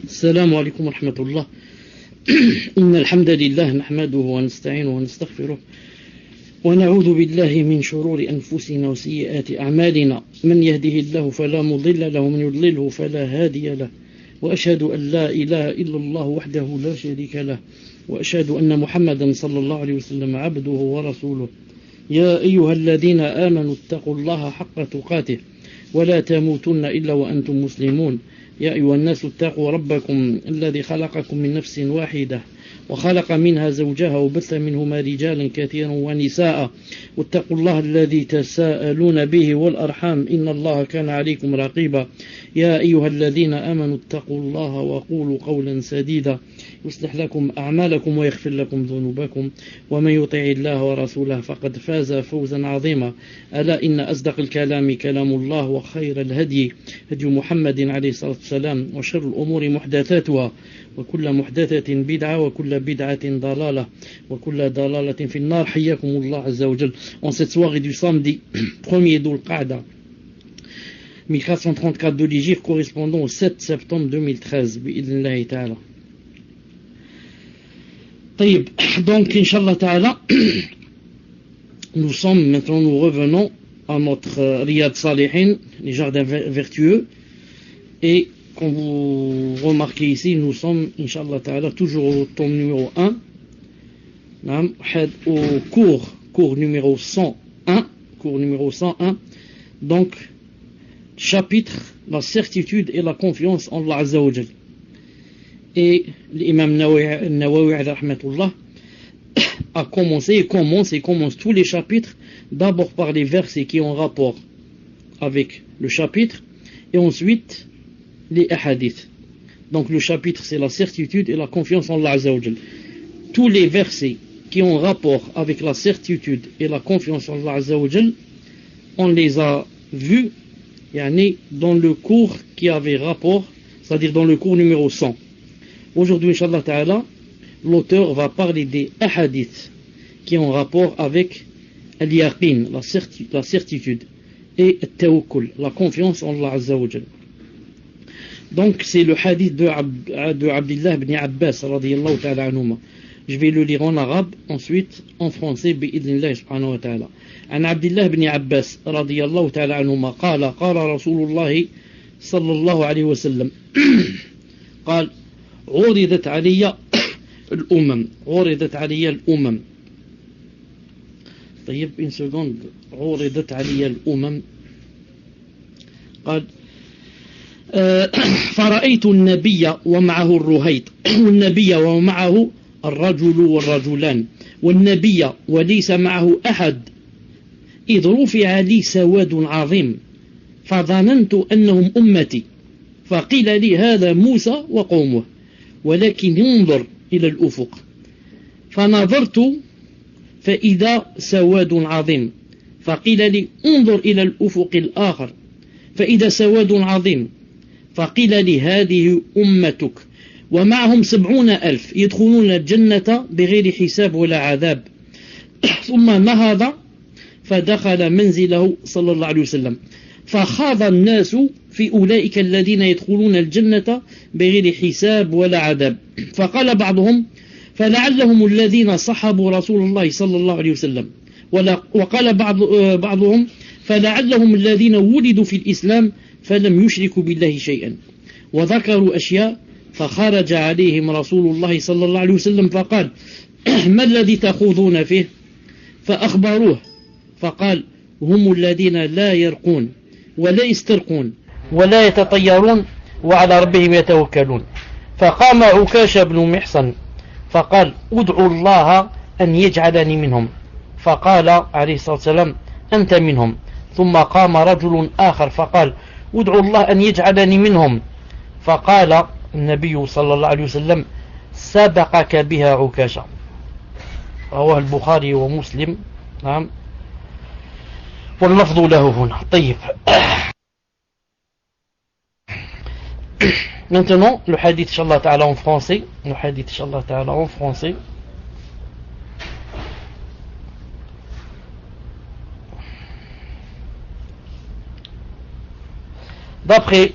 السلام عليكم ورحمة الله. إن الحمد لله نحمده ونستعينه ونستغفره ونعوذ بالله من شرور أنفسنا وسيئات أعمالنا، من يهده الله فلا مضل له ومن يضلله فلا هادي له، وأشهد أن لا إله إلا الله وحده لا شريك له، وأشهد أن محمدا صلى الله عليه وسلم عبده ورسوله. يا أيها الذين آمنوا اتقوا الله حق تقاته ولا تموتن إلا وأنتم مسلمون. يا أيها الناس اتقوا ربكم الذي خلقكم من نفس واحدة وخلق منها زوجها وبث منهما رجالا كثيرا ونساء، واتقوا الله الذي تساءلون به والأرحام إن الله كان عليكم رقيبا. يا أيها الذين آمنوا اتقوا الله وقولوا قولا سديدا يصلح لكم أعمالكم ويغفر لكم ذنوبكم، ومن يطع الله ورسوله فقد فاز فوزا عظيما. ألا إن أصدق الكلام كلام الله، وخير الهدي هدي محمد عليه الصلاة والسلام، وشر الأمور محدثاتها، وكل محدثة بدعة، وكل بدعة ضلالة، وكل ضلالة في النار. حياكم الله عز وجل. En cette soirée du samedi 1er Dhul Qa'da 1434 de l'Hégire, correspondant au 7 septembre 2013, bi'idhnillahi ta'ala. طيب, donc Inch'Allah ta'ala, nous revenons à notre Riyad Salihin, les jardins vertueux, et comme vous remarquez ici, nous sommes Inch'Allah ta'ala toujours au tome numéro 1, au cours numéro 101, donc chapitre la certitude et la confiance en Allah Azza wa Jal. Et l'imam Nawawi rahmatullah a commence tous les chapitres d'abord par les versets qui ont rapport avec le chapitre et ensuite les hadiths. Donc le chapitre c'est la certitude et la confiance en Allah Azza wa Jal. Tous les versets qui ont rapport avec la certitude et la confiance en Allah Azza wa Jal, on les a vus dans le cours qui avait rapport, c'est-à-dire dans le cours numéro 100. Aujourd'hui, Inch'Allah Ta'ala, l'auteur va parler des hadiths qui ont rapport avec al-yaqin, la certitude, et al-tawakkul, la confiance en Allah Azza wa Jal. Donc, c'est le hadith de Abdullah ibn Abbas, radiyallahu ta'ala anhuma. Je vais le lire en arabe, ensuite en français, bi'idhnillah subhanahu wa ta'ala. عن عبد الله بن عباس رضي الله تعالى عنهما قال قال رسول الله صلى الله عليه وسلم قال عرضت علي الأمم. طيب une seconde. عرضت علي الأمم. قال فرأيت النبي ومعه الرهيط، والنبي ومعه الرجل والرجلان، والنبي وليس معه أحد، إذ رفع لي سواد عظيم فظننت أنهم أمتي، فقيل لي هذا موسى وقومه، ولكن انظر إلى الأفق، فنظرت فإذا سواد عظيم، فقيل لي انظر إلى الأفق الآخر، فإذا سواد عظيم، فقيل لي هذه أمتك ومعهم 70,000 يدخلون الجنة بغير حساب ولا عذاب. ثم نهض فدخل منزله صلى الله عليه وسلم، فخاض الناس في أولئك الذين يدخلون الجنة بغير حساب ولا عذاب، فقال بعضهم فلعلهم الذين صحبوا رسول الله صلى الله عليه وسلم، وقال بعضهم فلعلهم الذين ولدوا في الإسلام فلم يشركوا بالله شيئا، وذكروا أشياء، فخرج عليهم رسول الله صلى الله عليه وسلم فقال ما الذي تخوضون فيه؟ فأخبروه، فقال هم الذين لا يرقون ولا يسترقون ولا يتطيرون وعلى ربهم يتوكلون. فقام عكاش بن محصن فقال ادعوا الله أن يجعلني منهم، فقال عليه الصلاة والسلام أنت منهم. ثم قام رجل آخر فقال ادعوا الله أن يجعلني منهم، فقال النبي صلى الله عليه وسلم سبقك بها عكاشة. رواه البخاري ومسلم. نعم، واللفظ له هنا. طيب. Maintenant, le hadith, Inch'Allah Ta'ala, en français. Le hadith, Inch'Allah Ta'ala, en français. D'après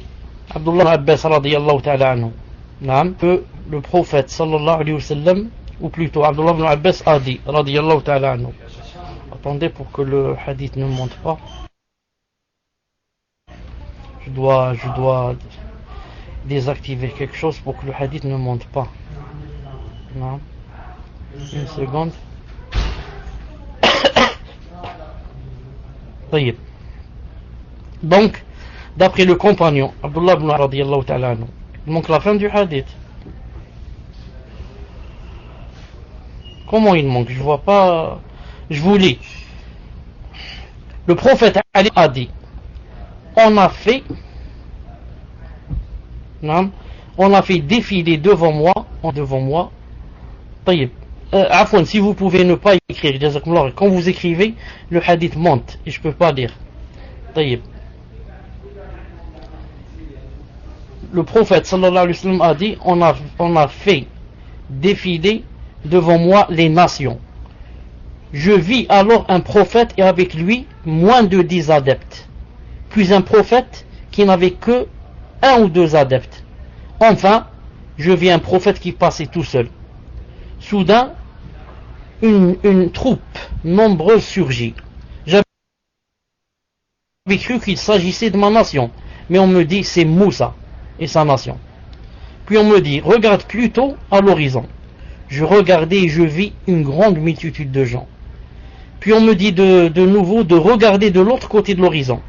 Abdullah Abbas radiyallahu ta'ala anhu, que le prophète sallallahu alayhi wa sallam, ou plutôt Abdullah ibn Abbas a dit, radiyallahu ta'ala anhu. Attendez pour que le hadith ne monte pas. Je dois désactiver quelque chose pour que le hadith ne monte pas. Non. Une seconde. Donc, d'après le compagnon, Abdullah ibn radiyallahu ta'ala anhu, donc la fin du hadith. Comment il manque? Je vois pas. Je vous lis. Le prophète a dit, on a fait défiler devant moi. Afwan, si vous pouvez ne pas écrire, quand vous écrivez, le hadith monte et je peux pas lire. Le prophète sallallahu alayhi wa sallam a dit, on a fait défiler devant moi les nations. Je vis alors un prophète et avec lui moins de 10 adeptes, puis un prophète qui n'avait que 1 ou 2 adeptes. Enfin, je vis un prophète qui passait tout seul. Soudain, une troupe nombreuse surgit. J'avais cru qu'il s'agissait de ma nation, mais on me dit c'est Moussa et sa nation. Puis on me dit regarde plutôt à l'horizon. Je regardais et je vis une grande multitude de gens. Puis on me dit de nouveau de regarder de l'autre côté de l'horizon.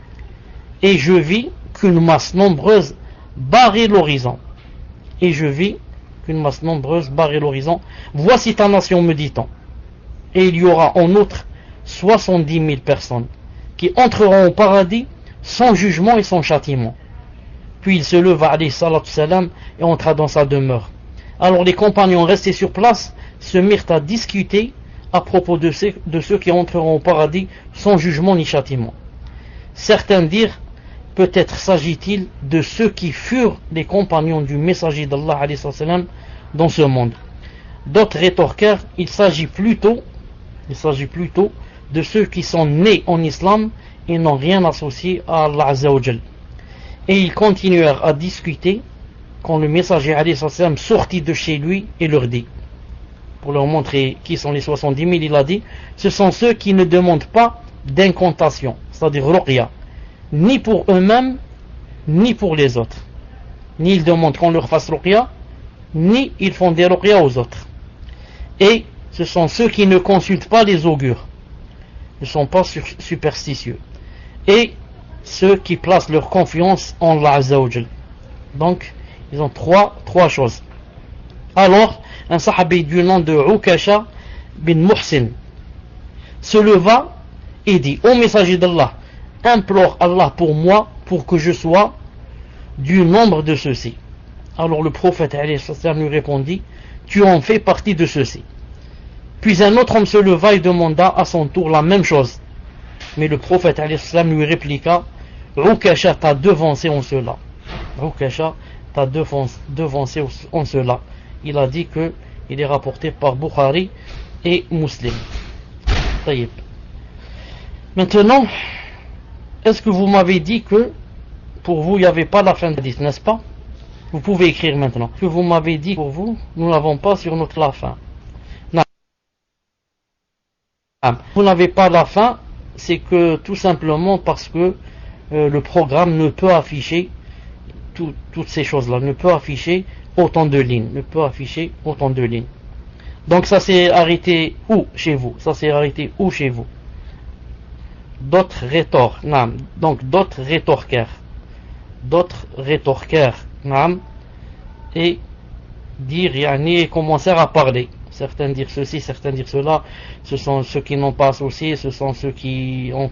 Et je vis qu'une masse nombreuse barrait l'horizon. Voici ta nation, me dit-on. Et il y aura en outre 70 000 personnes qui entreront au paradis sans jugement et sans châtiment. Puis il se leva, alayhi salatu salam, et entra dans sa demeure. Alors les compagnons restés sur place se mirent à discuter à propos de ceux qui entreront au paradis sans jugement ni châtiment. Certains dirent, peut-être s'agit-il de ceux qui furent les compagnons du messager d'Allah alayhi salam dans ce monde. D'autres rétorquèrent, il s'agit plutôt de ceux qui sont nés en islam et n'ont rien associé à Allah azza wa jal. Et ils continuèrent à discuter quand le messager alayhi salam sortit de chez lui et leur dit, pour leur montrer qui sont les 70 000, il a dit, ce sont ceux qui ne demandent pas d'incantation, c'est-à-dire ruqya, ni pour eux-mêmes, ni pour les autres. Ni ils demandent qu'on leur fasse ruqya, ni ils font des ruqya aux autres. Et ce sont ceux qui ne consultent pas les augures, ne sont pas superstitieux. Et ceux qui placent leur confiance en Allah azza wa jal. Donc, ils ont trois choses. Alors, un sahabi du nom de Ukasha bin Muhsin se leva et dit, ô messager d'Allah, implore Allah pour moi, pour que je sois du nombre de ceux-ci. Alors le prophète alayhi salam lui répondit, tu en fais partie de ceux-ci. Puis un autre homme se leva et demanda à son tour la même chose. Mais le prophète alayhi salam lui répliqua, Ukasha t'a devancé en cela. Ukasha t'a devancé en cela. Il a dit que il est rapporté par Bukhari et Muslim. Taïb. Maintenant, est-ce que vous m'avez dit que pour vous il n'y avait pas la fin de hadith, n'est-ce pas? Vous pouvez écrire maintenant. Que vous m'avez dit pour vous, nous n'avons pas sur notre la fin. Non. Vous n'avez pas la fin, c'est que tout simplement parce que le programme ne peut afficher toutes ces choses-là, ne peut afficher autant de lignes, Donc ça s'est arrêté où chez vous? D'autres rétorquèrent, et dire, commencèrent à parler. Certains dirent ceci, certains dirent cela. Ce sont ceux qui n'ont pas associé, ce sont ceux qui ont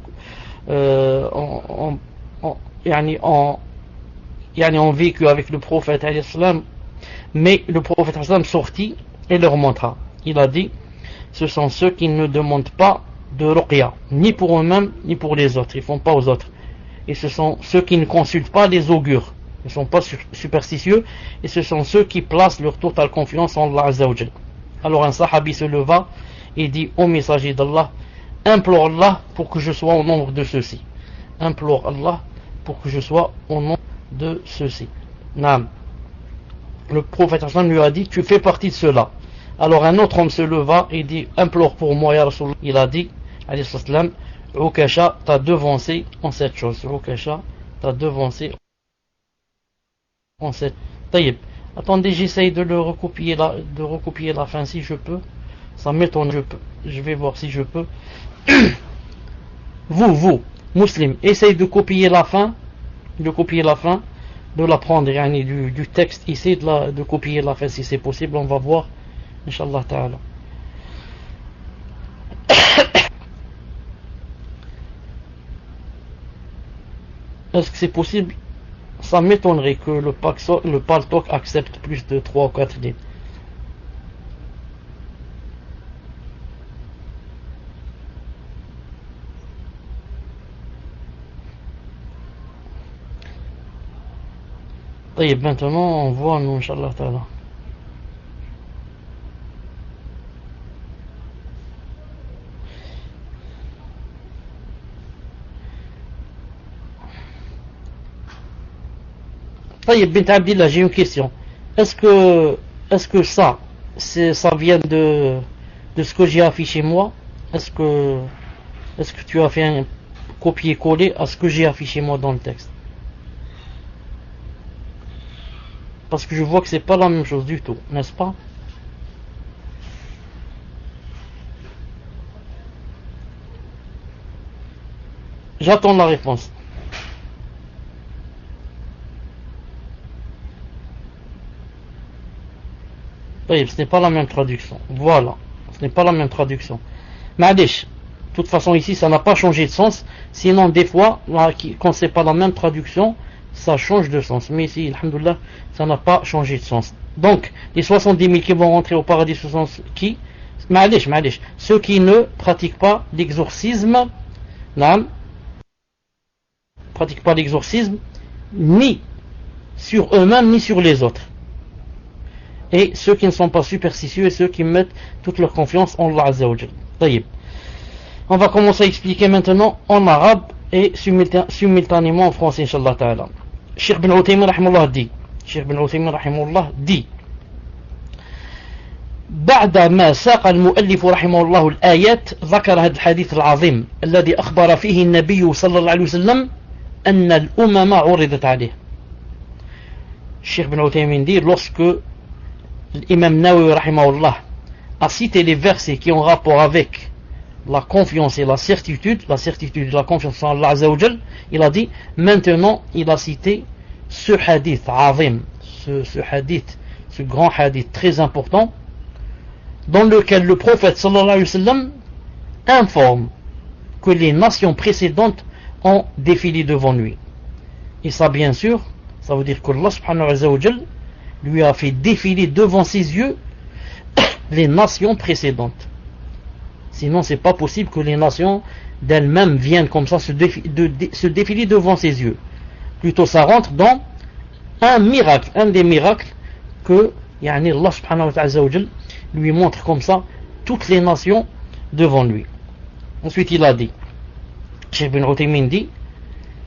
vécu avec le prophète alayhi salam. Mais le prophète alayhi salam sortit et leur montra. Il a dit, ce sont ceux qui ne demandent pas de ruqya, ni pour eux-mêmes, ni pour les autres. Ils font pas aux autres. Et ce sont ceux qui ne consultent pas les augures. Ils ne sont pas superstitieux. Et ce sont ceux qui placent leur totale confiance en Allah azza wa jal. Alors un sahabi se leva et dit, ô messager d'Allah, implore Allah pour que je sois au nombre de ceux-ci. Implore Allah pour que je sois au nombre de ceux-ci. Naam. le prophète lui a dit, tu fais partie de cela. Alors un autre homme se leva et dit, implore pour moi, ya Rasulullah. Il a dit, alayhi salam, Ukasha t'a devancé en cette chose. Ukasha t'a devancé en cette. Taïb. Attendez, j'essaye de recopier la fin si je peux. Ça m'étonne, je vais voir si je peux. vous, musulmans, essayez de copier la fin, de la prendre du texte ici, de copier la fin si c'est possible, on va voir, Inch'Allah Ta'ala. Est-ce que c'est possible? Ça m'étonnerait que le Paltalk accepte plus de 3 ou 4 lignes. Et maintenant on voit nous, Inch'Allah Ta'ala. Bint Abdillah, j'ai une question. Est-ce que ça vient de ce que j'ai affiché moi? Est-ce que tu as fait un copier-coller à ce que j'ai affiché moi dans le texte? Parce que je vois que c'est pas la même chose du tout, n'est-ce pas? J'attends la réponse. Ce n'est pas la même traduction. Voilà. Ce n'est pas la même traduction. Ma'adish. De toute façon, ici, ça n'a pas changé de sens. Sinon, des fois, quand c'est pas la même traduction, ça change de sens. Mais ici, alhamdoulilah, ça n'a pas changé de sens. Donc, les 70 000 qui vont rentrer au paradis, ce sont qui? Ma'adish. Ceux qui ne pratiquent pas l'exorcisme, ni sur eux-mêmes, ni sur les autres. Et ceux qui ne sont pas superstitieux et ceux qui mettent toute leur confiance en Allah Azza wa Jal. Taïb. On va commencer à expliquer maintenant en arabe et simultanément en français, Inch'Allah Ta'ala. Cheikh bin Uthaymin rahimahullah dit بعد ما ساق المؤلف رحمه الله الآيات ذكر هذا الحديث العظيم الذي أخبر فيه النبي صلى الله عليه وسلم أن الأمم عرضت عليه. Cheikh bin Uthaymin dit, lorsque l'imam Nawawi rahimahullah a cité les versets qui ont rapport avec la confiance et la certitude de la confiance en Allah Azza wa Jal, il a dit, maintenant il a cité ce hadith azim, ce grand hadith très important, dans lequel le prophète sallallahu alayhi wa sallam informe que les nations précédentes ont défilé devant lui. Et ça, bien sûr, ça veut dire que Allah subhanahu wa ta'ala lui a fait défiler devant ses yeux les nations précédentes. Sinon, c'est pas possible que les nations d'elles-mêmes viennent comme ça se défiler devant ses yeux. Plutôt, ça rentre dans un des miracles que Allah subhanahu wa ta'ala lui montre comme ça toutes les nations devant lui. Ensuite, il a dit, Cheikh bin Uthaymin dit,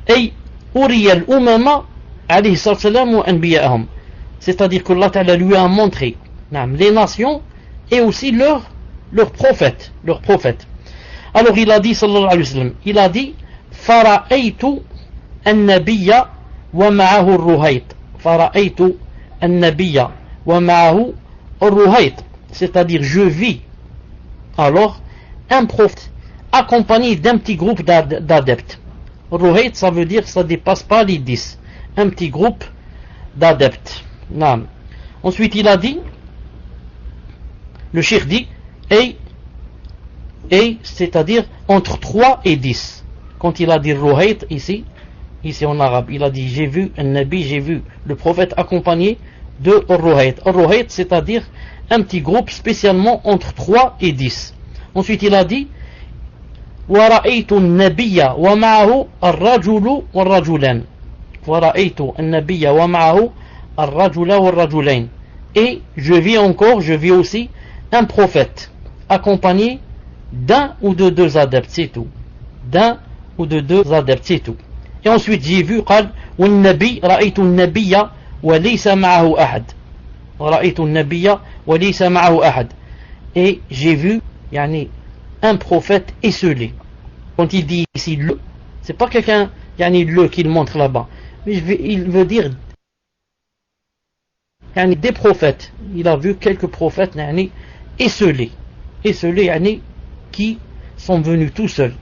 Ay uriya al-umama alayhi salam wa anbiya'ahum. C'est-à-dire que Allah Ta'ala lui a montré les nations et aussi leurs prophètes. Alors il a dit, sallallahu alayhi wa sallam, il a dit, fara'aytu an-nabiyya wa ma'ahu ar-ruhayt. Fara'aytu an-nabiyya wa ma'ahu ar-ruhayt. C'est-à-dire, je vis alors un prophète accompagné d'un petit groupe d'adeptes. Ruhayt, ça veut dire, ça dépasse pas les 10. Un petit groupe d'adeptes. Ensuite il a dit, le cheikh dit, et c'est-à-dire entre 3 et 10. Quand il a dit Ruhayt ici en arabe, il a dit j'ai vu un nabi, j'ai vu le prophète accompagné de Ruhayt. Ruhayt, c'est-à-dire un petit groupe spécialement entre 3 et 10. Ensuite il a dit wa ra'aytu an-nabiyya wa ma'ahu ar-rajulu war-rajulan. Wa ra'aytu an-nabiyya wa ma'ahu ar-rajula war-rajulain. Et je vis aussi un prophète accompagné d'un ou de 2 adeptes, c'est tout. D'un ou de 2 adeptes, c'est tout. Et ensuite j'ai vu قال والنبي رأيت النبي وليس معه أحد. رأيت النبي وليس معه أحد. Et j'ai vu un prophète esselé. Quand il dit ici le, c'est pas quelqu'un le qu'il montre là-bas, mais il veut dire des prophètes. Il a vu quelques prophètes esselés qui sont venus tout seuls.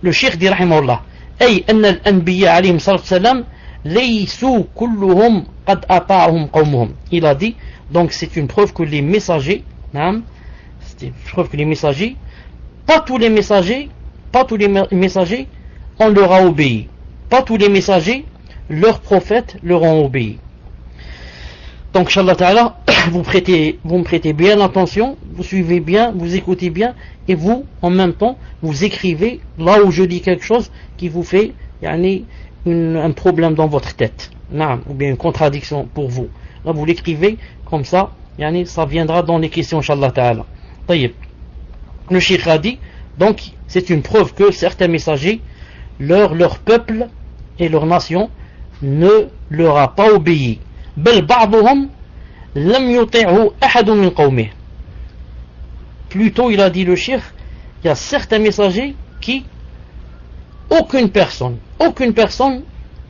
Le cheikh dit rahimahullah, أي أن الأنبياء عليهم الصلاة والسلام ليسوا كلهم قد أطاعهم قومهم. Il a dit, donc c'est une preuve que les messagers, pas tous les messagers, on leur a obéi. Pas tous les messagers, leurs prophètes leur ont obéi. Donc, Inch'Allah Ta'ala, vous me prêtez bien attention, vous suivez bien, vous écoutez bien, et vous, en même temps, vous écrivez là où je dis quelque chose qui vous fait un problème dans votre tête, ou bien une contradiction pour vous. Là, vous l'écrivez comme ça, ça viendra dans les questions, Inch'Allah Ta'ala. Le cheikh a dit, donc, c'est une preuve que certains messagers, leur peuple et leur nation ne leur a pas obéi. بل بعضهم لم يطيعه أحد من قومه. Plutôt, il a dit le cheikh, il y a certains messagers qui aucune personne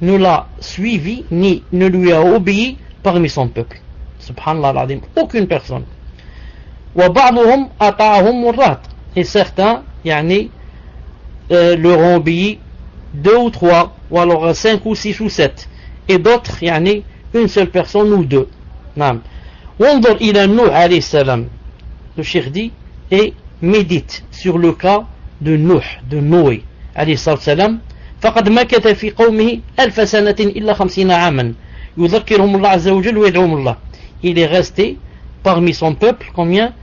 ne l'a suivi ni ne lui a obéi parmi son peuple. Subhanallah al-Azim, aucune personne. وبعضهم أطاعهم مرات. Et certains leur ont obéi 2 ou 3, ou alors 5 ou 6 ou 7, et d'autres une seule personne ou 2. وانظر إلى نوح عليه السلام. Le cheikh dit, et médite sur le cas de Noé عليه الصلاة والسلام. فقد مكث في قومه 1000 سنة إلا 50 عاما يذكرهم الله عز وجل ويدعوهم الله. Il est resté parmi son peuple, combien?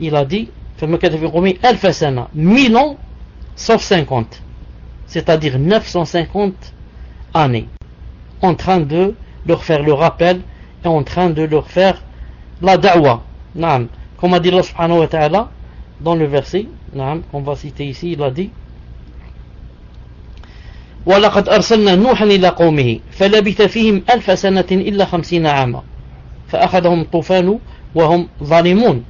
Il a dit, فمكث في قومه 1000 سنة, 1000 ans sauf 50, c'est-à-dire 950 années, en train de leur faire le rappel et en train de leur faire la da'wa. Comme a dit Allah subhanahu wa ta'ala dans le verset qu'on va citer ici, il a dit وَلَقَدْ أَرْسَلْنَا نُوحًا إِلَى قَوْمِهِ فَلَبِثَ فِيهِمْ 1000 سَنَةٍ إِلَّا 50 عاما فَأَخَذَهُمْ الطُّوفَانُ وَهُمْ ظَالِمُونَ.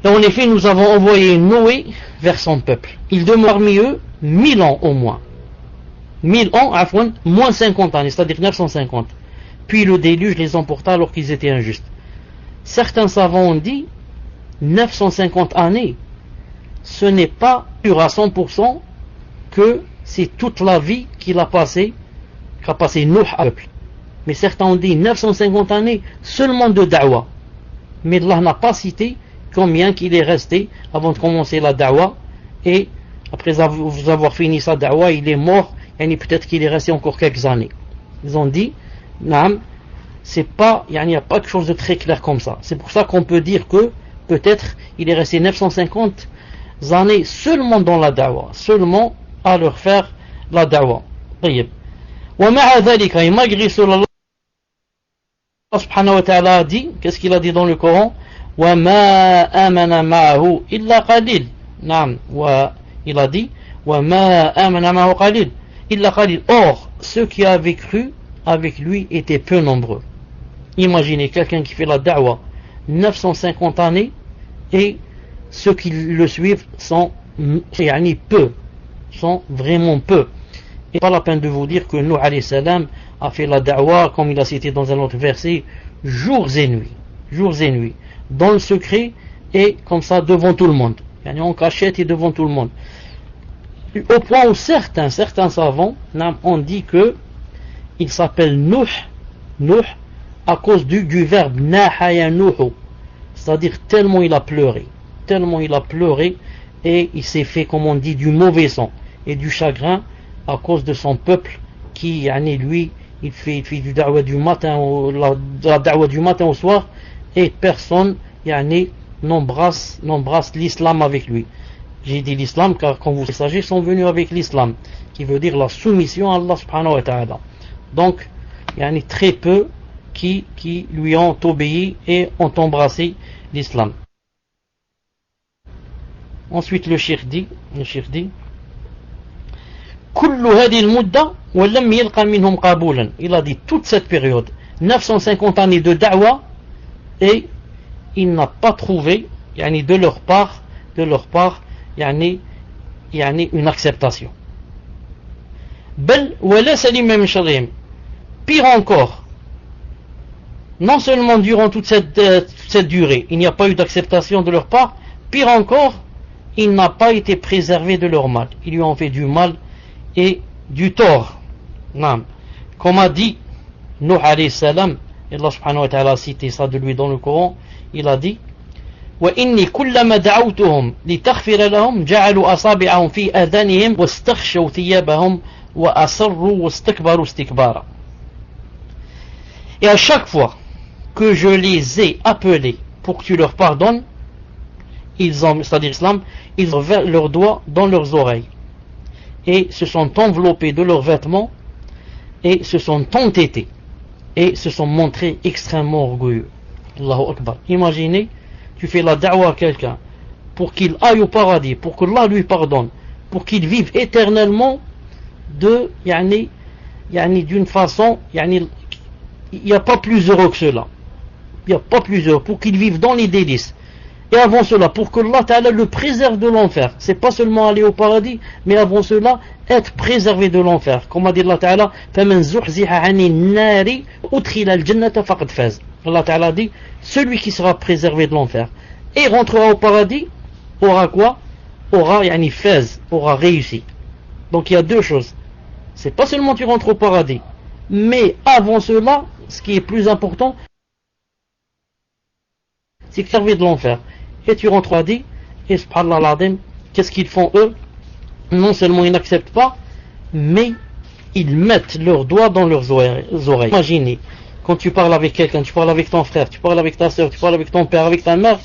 Et en effet, nous avons envoyé Noé vers son peuple. Il demeure parmi eux 1000 ans au moins. 1000 ans, moins 50 années, c'est-à-dire 950. Puis le déluge les emporta alors qu'ils étaient injustes. Certains savants ont dit 950 années, ce n'est pas sûr à 100% que c'est toute la vie qu'a passé Nuh à peuple. Mais certains ont dit 950 années seulement de da'wa. Mais Allah n'a pas cité combien qu'il est resté avant de commencer la da'wa, et après avoir fini sa da'wa, il est mort. Et peut-être qu'il est resté encore quelques années. Ils ont dit, c'est pas, il n'y a pas quelque chose de très clair comme ça. C'est pour ça qu'on peut dire que peut-être il est resté 950 années seulement dans la da'wa, seulement à leur faire la da'wa. ومع ذلك, et malgré cela, Allah subhanahu wa ta'ala a dit, qu'est-ce qu'il a dit dans le Coran? وما آمن معه إلا قليل. Il a dit, وما آمن معه قليل. Or, ceux qui avaient cru avec lui étaient peu nombreux. Imaginez quelqu'un qui fait la da'wa 950 années et ceux qui le suivent sont vraiment peu. Et pas la peine de vous dire que Nuh alayhi salam a fait la da'wa, comme il a cité dans un autre verset, jours et nuits, dans le secret et comme ça devant tout le monde, en cachette et devant tout le monde. Au point où certains savants ont dit que il s'appelle Nuh à cause du verbe nahaya nuhu, c'est-à-dire tellement il a pleuré et il s'est fait, comme on dit, du mauvais sang et du chagrin à cause de son peuple qui, lui, il fait du da'wa du matin la da'wa du matin au soir, et personne n'embrasse l'islam avec lui. J'ai dit l'islam car quand vous messagers sont venus avec l'islam, qui veut dire la soumission à Allah subhanahu wa ta'ala. Donc, très peu qui lui ont obéi et ont embrassé l'islam. Ensuite le cheikh dit كل هذه المدة ولم يلقى منهم قبولا. Il a dit toute cette période, 950 années de da'wa et il n'a pas trouvé de leur part une acceptation. Pire encore, non seulement durant toute cette durée il n'y a pas eu d'acceptation de leur part, pire encore, il n'a pas été préservé de leur mal. Ils lui ont fait du mal et du tort. Comme a dit Nuh alayhi salam, et Allah subhanahu wa ta'ala a cité ça de lui dans le Coran, il a dit وَإِنِّي كُلَّمَا دَعَوْتُهُمْ لِتَغْفِرَ لَهُمْ جَعَلُوا أَصَابِعَهُمْ فِي آذَانِهِمْ وَاسْتَغْشَوْا ثِيَابَهُمْ وَأَصَرُّوا وَاسْتَكْبَرُوا اسْتِكْبَارًا. Et à chaque fois que je les ai appelés pour que tu leur pardonnes, c'est-à-dire l'islam, ils ont mis leurs doigts dans leurs oreilles et se sont enveloppés de leurs vêtements et se sont entêtés et se sont montrés extrêmement orgueilleux. Allahu Akbar. Imaginez, tu fais la da'wa à quelqu'un pour qu'il aille au paradis, pour que Allah lui pardonne, pour qu'il vive éternellement d'une façon, il n'y a pas plus heureux que cela. Il n'y a pas plus heureux, pour qu'il vive dans les délices. Et avant cela, pour que Allah Ta'ala le préserve de l'enfer. C'est pas seulement aller au paradis, mais avant cela, être préservé de l'enfer. Comme a dit Allah Ta'ala, فَمَنْ زُحْزِحَ عَنِ النَّارِ أُدْخِلَ الْجَنَّةَ فَقَدْ فَازَ. Allah Ta'ala dit, celui qui sera préservé de l'enfer et rentrera au paradis, aura quoi? Aura réussi. Donc il y a deux choses. C'est pas seulement tu rentres au paradis, mais avant cela, ce qui est plus important, c'est que tu es préservé de l'enfer. Et tu rentres au paradis, et subhanallah l'adem, qu'est-ce qu'ils font eux? Non seulement ils n'acceptent pas, mais ils mettent leurs doigts dans leurs oreilles. Imaginez, quand tu parles avec quelqu'un, tu parles avec ton frère, tu parles avec ta soeur, tu parles avec ton père, avec ta mère,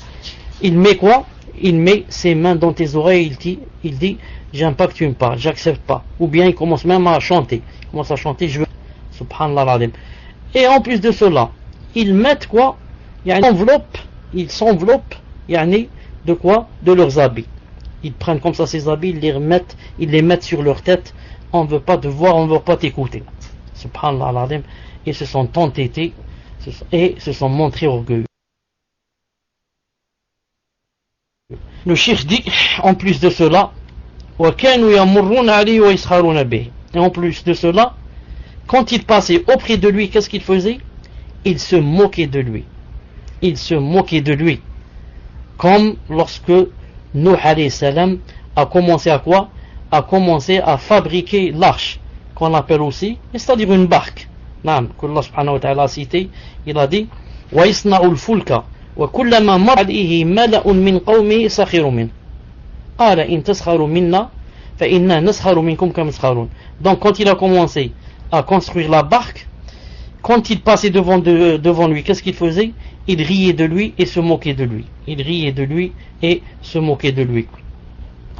il met quoi? Il met ses mains dans tes oreilles, il dit j'aime pas que tu me parles, j'accepte pas. Ou bien il commence même à chanter. Je veux. Subhanallah l'adem. Et en plus de cela, ils mettent quoi? Ils s'enveloppent de quoi? De leurs habits. Ils prennent comme ça ces habits, ils les mettent sur leur tête. On ne veut pas te voir, on ne veut pas t'écouter. Subhanallah l'adem. Ils se sont entêtés et se sont montrés orgueilleux. Le cheikh dit, en plus de cela, et en plus de cela, quand il passait auprès de lui, qu'est-ce qu'il faisait? Il se moquait de lui. Il se moquait de lui. Comme lorsque Nuh alayhi salam a commencé à quoi? A commencé à fabriquer l'arche, qu'on appelle aussi, c'est-à-dire une barque. Que Allah subhanahu wa ta'ala a cité, il a dit وَيَصْنَعُ الْفُلْكَ وَكُلَّمَا مَرَّ عَلَيْهِ مَلَأٌ مِّنْ قَوْمِهِ سَخِرُوا مِنْهُ قَالَ إِنْ تَسْخَرُوا مِنَّا فَإِنَّا نَسْخَرُ مِنْكُمْ كَمَا تَسْخَرُونَ. Donc quand il a commencé à construire la barque, quand il passait devant lui, qu'est-ce qu'il faisait? Il riait de lui et se moquait de lui. Il riait de lui et se moquait de lui.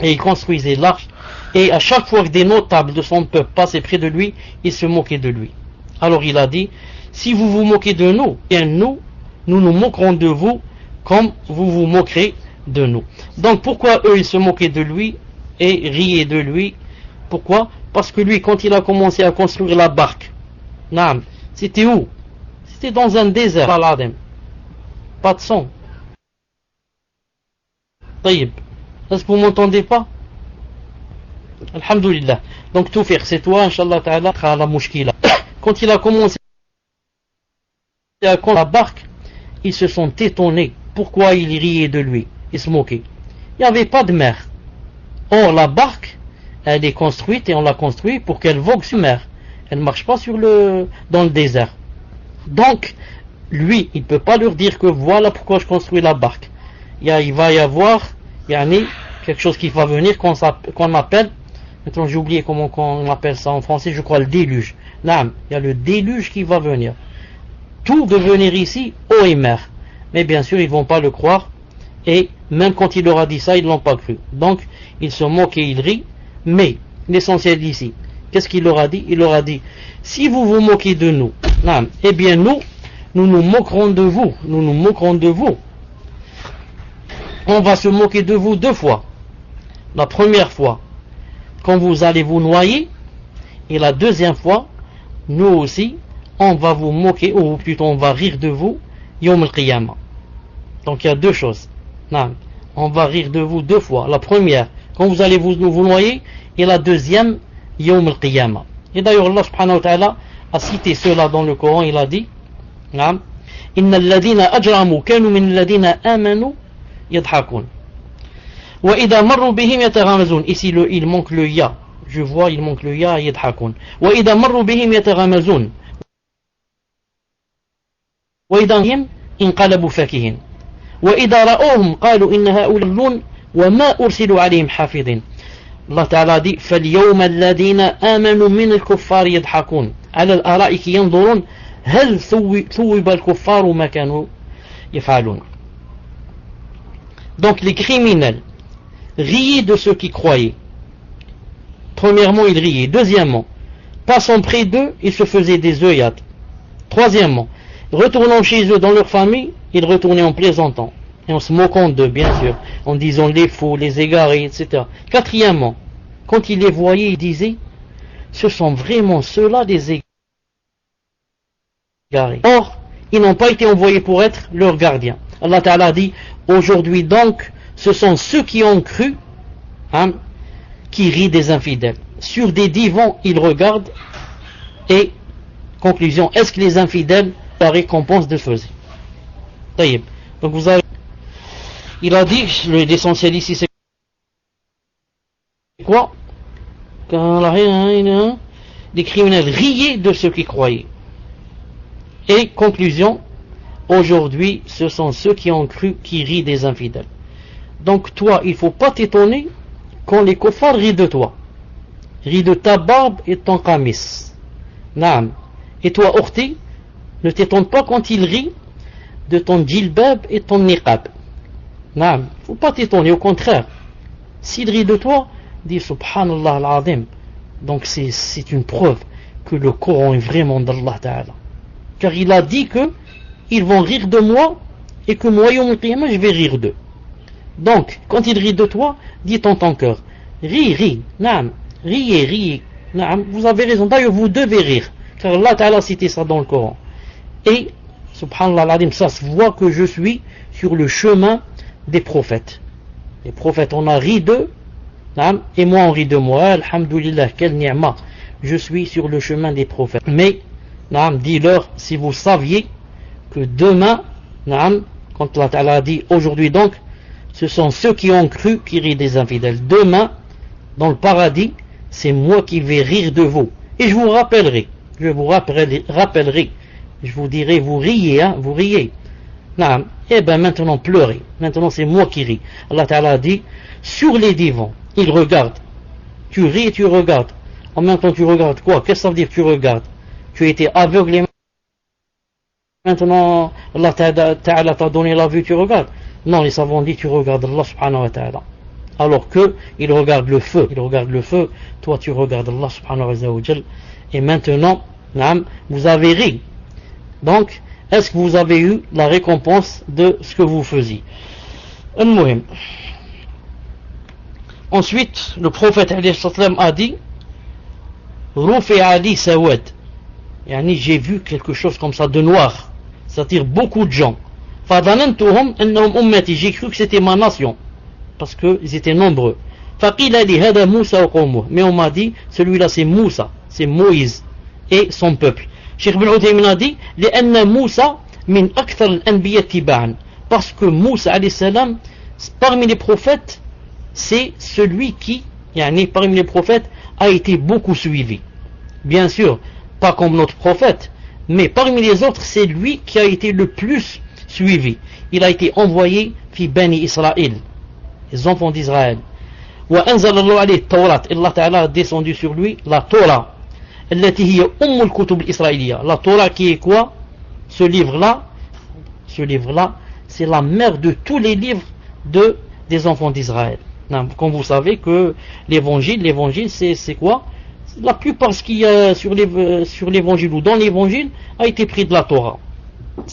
Et il construisait l'arche, et à chaque fois que des notables de son peuple passaient près de lui, il se moquait de lui. Alors il a dit, si vous vous moquez de nous, bien nous nous moquerons de vous comme vous vous moquerez de nous. Donc pourquoi eux ils se moquaient de lui et riaient de lui? Pourquoi? Parce que lui, quand il a commencé à construire la barque, c'était où? C'était dans un désert. Pas de son. Taïb. Est-ce que vous m'entendez pas? Alhamdulillah. Donc tout faire, c'est toi, Inch'Allah Ta'ala, à la mouchkila. Quand il a commencé à construire la barque, ils se sont étonnés. Pourquoi ils riaient de lui? Ils se moquaient. Il n'y avait pas de mer. Or, la barque, elle est construite et on l'a construite pour qu'elle vogue sur mer. Elle ne marche pas dans le désert. Donc, lui, il ne peut pas leur dire que voilà pourquoi je construis la barque. Il va y avoir quelque chose qui va venir qu'on appelle, maintenant j'ai oublié comment on appelle ça en français, je crois le déluge. Il y a le déluge qui va venir. Tout devenir ici, eau et mer. Mais bien sûr, ils ne vont pas le croire. Et même quand il leur a dit ça, ils ne l'ont pas cru. Donc, ils se moquent et ils rient. Mais, l'essentiel ici, qu'est-ce qu'il leur a dit? Il leur a dit, si vous vous moquez de nous, eh bien nous nous moquerons de vous. Nous nous moquerons de vous. On va se moquer de vous deux fois. La première fois, quand vous allez vous noyer, et la deuxième fois, nous aussi, on va vous moquer, ou plutôt on va rire de vous, Yawm al-Qiyamah. Donc il y a deux choses. Non, on va rire de vous deux fois. La première, quand vous allez vous noyer, et la deuxième, Yawm al-Qiyamah. Et d'ailleurs, Allah subhanahu wa ta'ala a cité cela dans le Coran, il a dit, non, Inna alladhina ajramu kanu min alladhina amanu yadhakun. Wa idha marru bihim yataghamazun. Ici, il manque le ya. Je vois, il manque le ya, yadhakun. Wa idha marru bihim yataghamazun. Wa idha him inqalabu fakihin. وإذا رأوهم قالوا إن هؤلاء وما أرسلوا عليهم حافظين. الله تعالى دي فاليوم الذين آمنوا من الكفار يضحكون على الأرائك ينظرون هل ثوب الكفار ما كانوا يفعلون. Donc les criminels riaient de ceux qui croyaient. Premièrement, ils riaient. Deuxièmement, passant près d'eux, ils se faisaient des œillades. Troisièmement, retournant chez eux dans leur famille, ils retournaient en plaisantant et en se moquant d'eux, bien sûr, en disant les fous, les égarés, etc. Quatrièmement, quand ils les voyaient, ils disaient, ce sont vraiment ceux-là des égarés. Or, ils n'ont pas été envoyés pour être leurs gardiens. Allah Ta'ala dit, aujourd'hui donc, ce sont ceux qui ont cru, qui rient des infidèles. Sur des divans, ils regardent et, conclusion, est-ce que les infidèles la récompense de faisaient? Donc vous avez, il a dit, l'essentiel ici c'est quoi? Les criminels riaient de ceux qui croyaient. Et conclusion, aujourd'hui ce sont ceux qui ont cru qui rient des infidèles. Donc toi, il ne faut pas t'étonner quand les kuffars rient de toi. Rient de ta barbe et de ton qamis. Naam. Et toi, Orti, ne t'étonne pas quand ils rient de ton djilbab et ton niqab. Naam, faut pas t'étonner, au contraire. S'il rit de toi, dis subhanallah al-azim. Donc c'est une preuve que le Coran est vraiment d'Allah Ta'ala. Car il a dit que ils vont rire de moi et que moi, yawm al-qiyamah, je vais rire d'eux. Donc, quand il rit de toi, dis en ton cœur, ris, naam, riez, naam, vous avez raison, d'ailleurs vous devez rire. Car Allah Ta'ala a cité ça dans le Coran. Et, subhanallah al-azim, ça se voit que je suis sur le chemin des prophètes. Les prophètes, on a ri d'eux, et moi on rit de moi. Alhamdulillah, quel ni'ma. Je suis sur le chemin des prophètes. Mais, dis-leur, si vous saviez que demain, quand Allah Ta'ala a dit aujourd'hui donc, ce sont ceux qui ont cru qui rient des infidèles. Demain, dans le paradis, c'est moi qui vais rire de vous. Et je vous rappellerai. Je vous rappellerai. Je vous dirai, vous riez, vous riez. Non, eh bien maintenant pleurez. Maintenant c'est moi qui ris. Allah Ta'ala a dit, sur les divans, ils regardent. Tu ris et tu regardes. En même temps tu regardes quoi? Qu'est-ce que ça veut dire tu regardes? Tu as été aveugle et maintenant Allah Ta'ala t'a donné la vue, tu regardes. Non, les savants disent tu regardes Allah subhanahu wa ta'ala. Alors que il regarde le feu. Il regarde le feu. Toi tu regardes Allah subhanahu wa ta'ala. Et maintenant, vous avez ri. Donc, est-ce que vous avez eu la récompense de ce que vous faisiez? Ensuite, le prophète a dit, Rufi Ali Sawad. J'ai vu quelque chose comme ça de noir. C'est-à-dire beaucoup de gens. J'ai cru que c'était ma nation. Parce qu'ils étaient nombreux. Mais on m'a dit, celui-là c'est Moussa, c'est Moïse et son peuple. Cheikh Ibn Uthaymin a dit, parce que Moussa alayhi salam, parmi les prophètes, c'est celui qui, parmi les prophètes, a été beaucoup suivi. Bien sûr, pas comme notre prophète, mais parmi les autres, c'est lui qui a été le plus suivi. Il a été envoyé fi Bani Israël, les enfants d'Israël. Wa anzalallahu alayhi Tawrat, Allah Ta'ala a descendu sur lui la Torah. La Torah qui est quoi? Ce livre-là, c'est la mère de tous les livres des enfants d'Israël. Comme vous savez que l'évangile c'est quoi? La plupart ce qu'il y a sur l'évangile ou dans l'évangile a été pris de la Torah.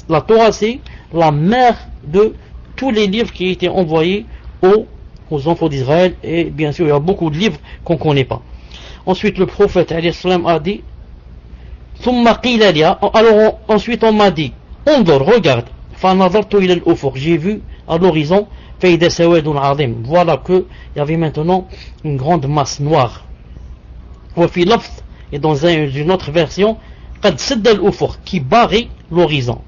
La Torah c'est la mère de tous les livres qui ont été envoyés aux enfants d'Israël, et bien sûr il y a beaucoup de livres qu'on ne connaît pas. Ensuite le prophète a dit, ثم قيل لي, alors ensuite on m'a dit, انظر, regarde, فنظرت إلى الأفق, j'ai vu à l'horizon, فإذا سواد عظيم, voilà que il y avait maintenant une grande masse noire. وفي لفظ, et dans une autre version, قد سد الأفق, qui barrait l'horizon.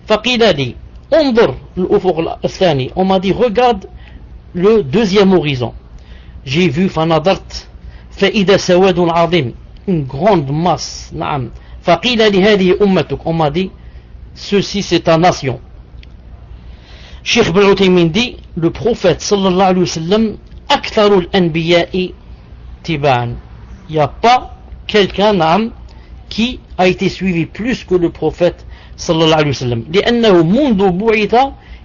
فقيل لي, انظر الأفق الثاني, on m'a dit, regarde le deuxième horizon. J'ai vu, فنظرت, فإذا سواد عظيم, une grande masse, نعم. فقيل لي هذه أمتك, on m'a dit, ceci c'est ta nation. Cheikh Ibn Uthaymin dit, le prophète sallallahu alayhi wa sallam, أكثر الأنبياء تباعا. Il n'y a pas quelqu'un, نعم, qui a été suivi plus que le prophète sallallahu alayhi wa sallam. لأنه منذ بعث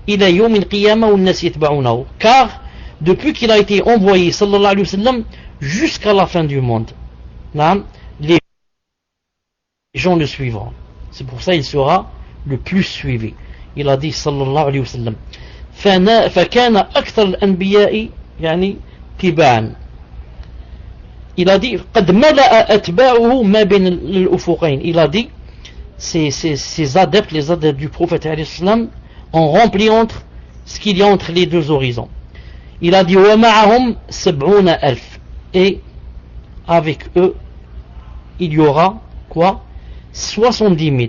إلى يوم القيامة والناس يتبعونه. Car depuis qu'il a été envoyé sallallahu alayhi wa sallam jusqu'à la fin du monde, نعم, les gens le suivront. C'est pour ça qu'il sera le plus suivi. Il a dit sallallahu alayhi wa sallam, فكان أكثر الأنبياء يعني تباعا. Il a dit قد ملأ أتباعه ما بين الأفقين. Il a dit ces adeptes, les adeptes du prophète alayhi salam, ont rempli entre ce qu'il y a entre les deux horizons. Il a dit ومعهم 70,000, et avec eux il y aura quoi, 70 000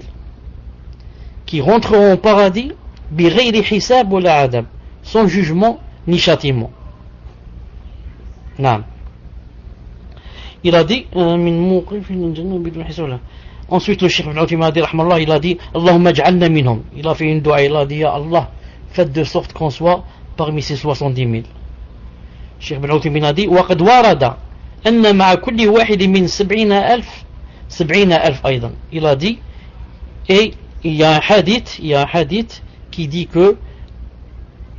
qui rentreront au paradis بغير حساب ولا عذاب, sans jugement ni châtiment. نعم. Il a dit ensuite le Cheikh Ibn Uthaymin rahmallah, il a dit Allahumma ij'alna minhum. Il a fait une dua, il a dit ya Allah, faites de sorte qu'on soit parmi ces 70 000. Cheikh Ibn Uthaymin a dit وقد ورد أن مع كل واحد من 70,000 أيضا. Il a dit, et il y a un hadith qui dit que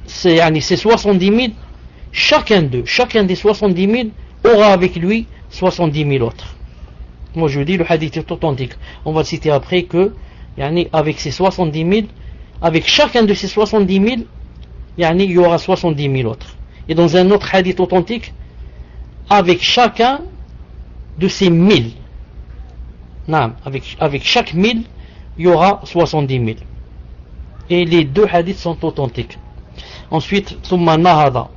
ces 70 000, chacun des 70 000 aura avec lui 70 000 autres. Moi je dis le hadith est authentique. On va le citer après que avec ces 70 000, avec chacun de ces 70 000, il y aura 70 000 autres. Et dans un autre hadith authentique, avec chacun de ces 1000, avec chaque 1000, il y aura 70 000. Et les deux hadiths sont authentiques. Ensuite, ثم نهض,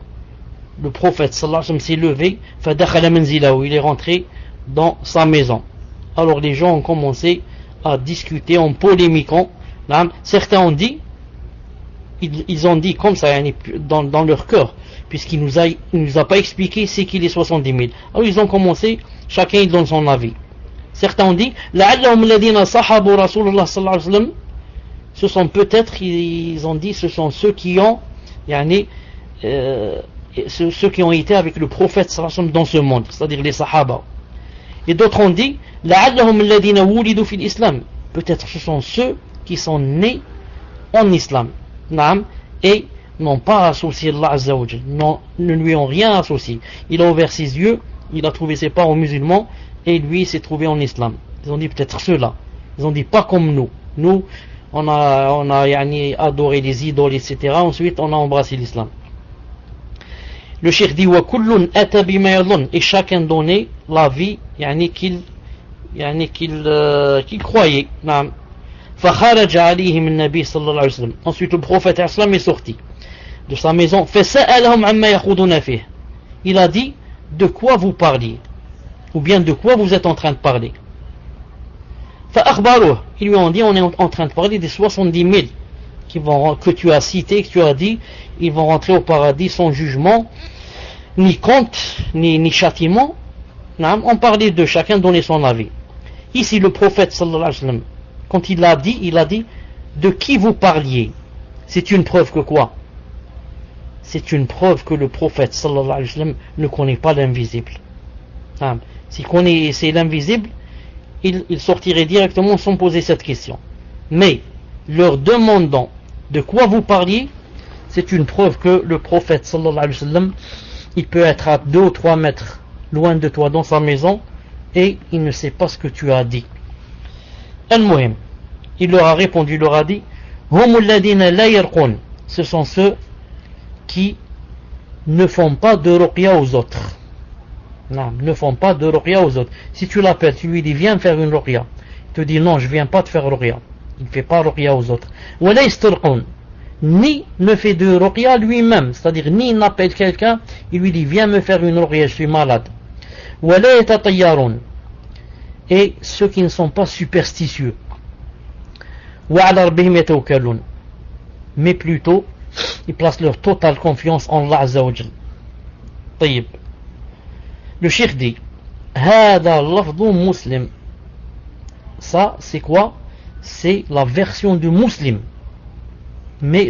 le prophète sallallahu alayhi wa sallam s'est levé, فدخل منزله, il est rentré dans sa maison. Alors les gens ont commencé à discuter en polémiquant. Certains ont dit, ils ont dit comme ça dans leur cœur, puisqu'il nous a pas expliqué c'est qu'il est 70 000. Alors ils ont commencé, chacun il donne son avis. Certains ont dit لعلهم الذين صحبوا رسول الله صلى الله عليه وسلم, ce sont peut-être, ils ont dit, ce sont ceux qui ont ceux qui ont été avec le prophète sallallahu alayhi wa sallam dans ce monde, c'est-à-dire les sahaba. Et d'autres ont dit لعلهم الذين ولدوا في الإسلام, peut-être ce sont ceux qui sont nés en islam, et n'ont pas associé Allah Azza wa Jal, ne lui ont rien associé. Il a ouvert ses yeux, il a trouvé ses parents musulmans, et lui s'est trouvé en islam. Ils ont dit peut-être ceux-là. Ils ont dit pas comme nous. Nous, on a adoré les idoles, etc. Ensuite, on a embrassé l'islam. Le cheikh dit وَكُلٌّ أَتَى بِمَا يَظُنُّ, et chacun donnait la vie qu'il croyait. فخرج عليهم النبي صلى الله عليه وسلم. Ensuite le prophète est sorti de sa maison. فسألهم عما يخوضون فيه. Il a dit de quoi vous parliez, ou bien de quoi vous êtes en train de parler. فأخبروه, ils lui ont dit on est en train de parler des 70 000 que tu as cités, que tu as dit ils vont rentrer au paradis sans jugement ni compte ni châtiment. On parlait de chacun donner son avis. Ici le prophète sallallahu alayhi wa sallam, quand il a dit de qui vous parliez, c'est une preuve que quoi? C'est une preuve que le prophète sallallahu alayhi wa sallam ne connaît pas l'invisible. S'il connaissait l'invisible, il sortirait directement sans poser cette question. Mais leur demandant de quoi vous parliez, c'est une preuve que le prophète sallallahu alayhi wa sallam, il peut être à 2 ou 3 mètres loin de toi dans sa maison et il ne sait pas ce que tu as dit. Al-Muhim, il leur a répondu, il leur a dit hum alladhina la yarqun, ce sont ceux qui ne font pas de ruqya aux autres. Non, ne font pas de ruqya aux autres. Si tu l'appelles, tu lui dis viens faire une ruqya, te dit non, je viens pas te faire ruqya. Il ne fait pas ruqya aux autres. ولا يسترقون, ni ne fait de ruqya lui-même, c'est-à-dire ni il appelle quelqu'un, il lui dit viens me faire une ruqya, je suis malade. ولا يتطيرون, et ceux qui ne sont pas superstitieux. وعلى ربهم يتوكلون, mais plutôt ils placent leur totale confiance en Allah Azza wa Jal. طيب, le cheikh dit هذا لفظ مسلم, ça c'est quoi? C'est la version de Muslim. Mais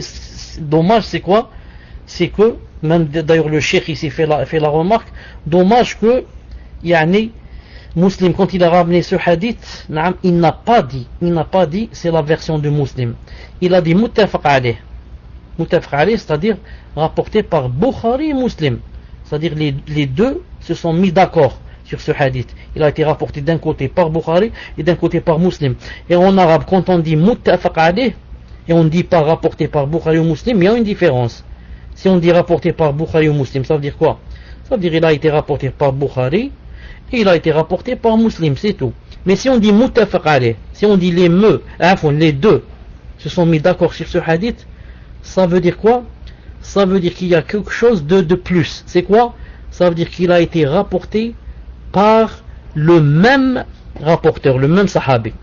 dommage c'est quoi? C'est que, même d'ailleurs le cheikh ici fait la remarque, dommage que yani, Muslim, quand il a ramené ce hadith, il n'a pas dit c'est la version de Muslim. Il a dit muttafaq alayh. Muttafaq alayh, c'est-à-dire rapporté par Bukhari et Muslim. C'est-à-dire les deux se sont mis d'accord sur ce hadith. Il a été rapporté d'un côté par Bukhari et d'un côté par Muslim. Et en arabe, quand on dit muttafaq alayh et on ne dit pas rapporté par Bukhari ou Muslim, il y a une différence. Si on dit rapporté par Bukhari ou Muslim, ça veut dire quoi? Ça veut dire il a été rapporté par Bukhari et il a été rapporté par Muslim, c'est tout. Mais si on dit muttafaq alayh, si on dit les deux se sont mis d'accord sur ce hadith, ça veut dire quoi? Ça veut dire qu'il y a quelque chose de plus. C'est quoi? Ça veut dire qu'il a été rapporté par le même rapporteur, le même sahabi.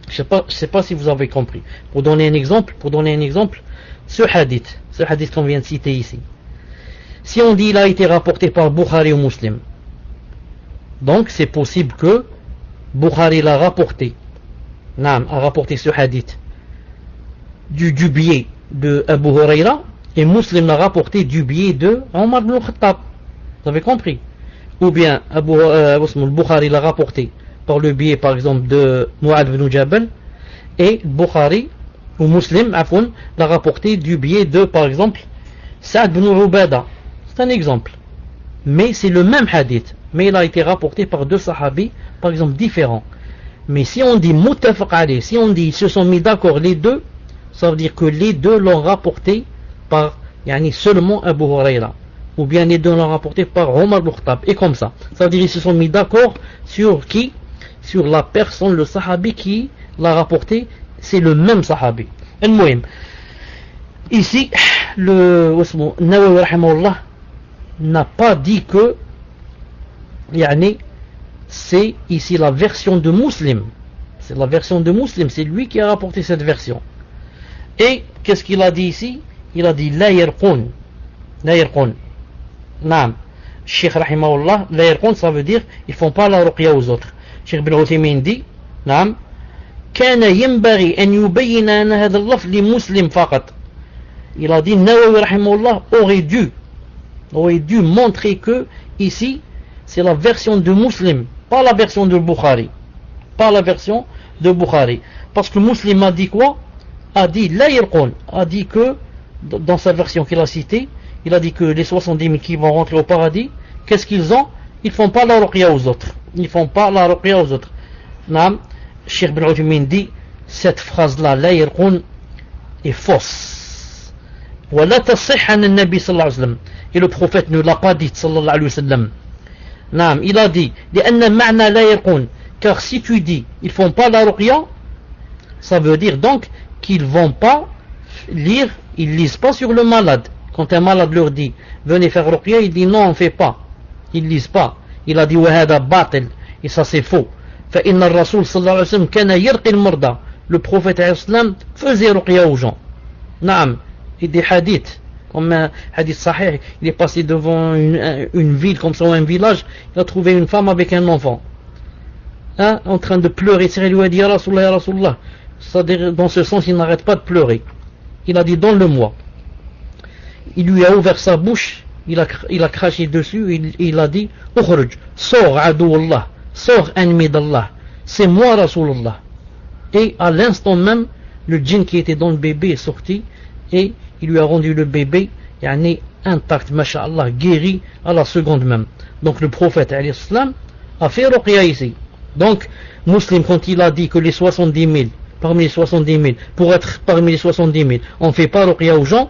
Je sais pas si vous avez compris. Pour donner un exemple, ce hadith qu'on vient de citer ici. Si on dit il a été rapporté par Bukhari ou Muslim, donc c'est possible que Bukhari l'a rapporté, a rapporté ce hadith du biais de Abu Huraira, et Muslim l'a rapporté du biais de Omar ibn Khattab. Vous avez compris? Ou bien Bukhari l'a rapporté par le biais par exemple de Mu'adh ibn Jabal, et Bukhari ou Muslim l'a rapporté du biais de par exemple Sa'd ibn Ubada. C'est un exemple, mais c'est le même hadith, mais il a été rapporté par deux sahabis par exemple différents. Mais si on dit muttafaq alayh, si on dit ils se sont mis d'accord les deux, ça veut dire que les deux l'ont rapporté par seulement Abu Huraira, ou bien les deux l'ont rapporté par Omar ibn Khattab, et comme ça. Ça veut dire qu'ils se sont mis d'accord sur qui? Sur la personne, le sahabi qui l'a rapporté, c'est le même sahabi. Al-Muhim. Ici, le Nawawi rahimahullah n'a pas dit que c'est ici la version de Muslim. C'est la version de Muslim, c'est lui qui a rapporté cette version. Et qu'est-ce qu'il a dit ici? Il a dit la yarqun. La yarqun. Naam. Cheikh rahimahullah, la yarqun, ça veut dire ils font pas la ruqya aux autres. Cheikh Ibn Uthaymin dit, naam, كان ينبغي أن يبين أن هذا اللفظ لمسلم فقط. Il a dit Nawawi rahimahullah aurait dû montrer que ici c'est la version de Muslim, pas la version de Bukhari, parce que Muslim a dit quoi? A dit la yarqun, a dit que dans sa version qu'il a citée, il a dit que les 70 000 qui vont rentrer au paradis, qu'est-ce qu'ils ont? Ils font pas la ruqya aux autres. Naam, Cheikh Ibn Uthaymin dit cette phrase-là, la yarqun, est fausse. ولا تصح عن النبي صلى الله عليه وسلم, et le prophète ne l'a pas dit sallallahu alayhi wa sallam. Naam, il a dit لأن معنى لا يرقون, car si tu dis ils font pas la ruqya, ça veut dire donc qu'ils vont pas lire, ils lisent pas sur le malade. Quand un malade leur dit venez faire ruqya, il dit non, on fait pas, ils lisent pas. Il a dit وهذا باطل, et ça c'est faux. فإن الرسول صلى الله عليه وسلم كان يرقي المرضى, le prophète alayhi salam faisait ruqya aux gens. Naam, et des hadiths comme un hadith sahih, il est passé devant une ville comme ça, ou un village, il a trouvé une femme avec un enfant, en train de pleurer. Il lui a dit ya Rasulallah, c'est-à-dire dans ce sens il n'arrête pas de pleurer. Il a dit donne-le-moi. Il lui a ouvert sa bouche, il a craché dessus, il a dit ukhruj, sors adouallah, sors ennemi d'Allah, c'est moi Rasulallah. Et à l'instant même le djinn qui était dans le bébé est sorti, et il lui a rendu le bébé intact, masha'Allah, guéri à la seconde même. Donc le prophète alayhi salam a fait ruqya ici. Donc Muslim, quand il a dit que les 70 000, parmi les 70 000, pour être parmi les 70 000, on ne fait pas ruqya aux gens,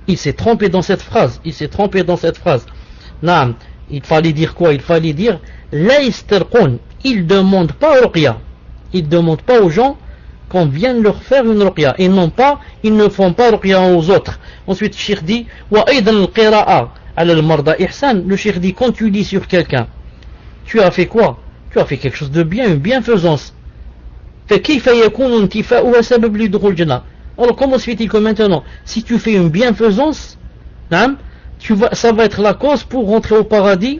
il s'est trompé dans cette phrase. Naam, il fallait dire quoi? Il fallait dire la istarqun, il demande pas ruqya. ils ne demandent pas aux gens qu'on vienne leur faire une ruqya. Ils ne font pas ruqya aux autres. Ensuite, le cheikh dit, le cheikh dit, quand tu lis sur quelqu'un, tu as fait quoi? Tu as fait quelque chose de bien, une bienfaisance. Alors comment se fait-il que maintenant, si tu fais une bienfaisance, ça va être la cause pour rentrer au paradis?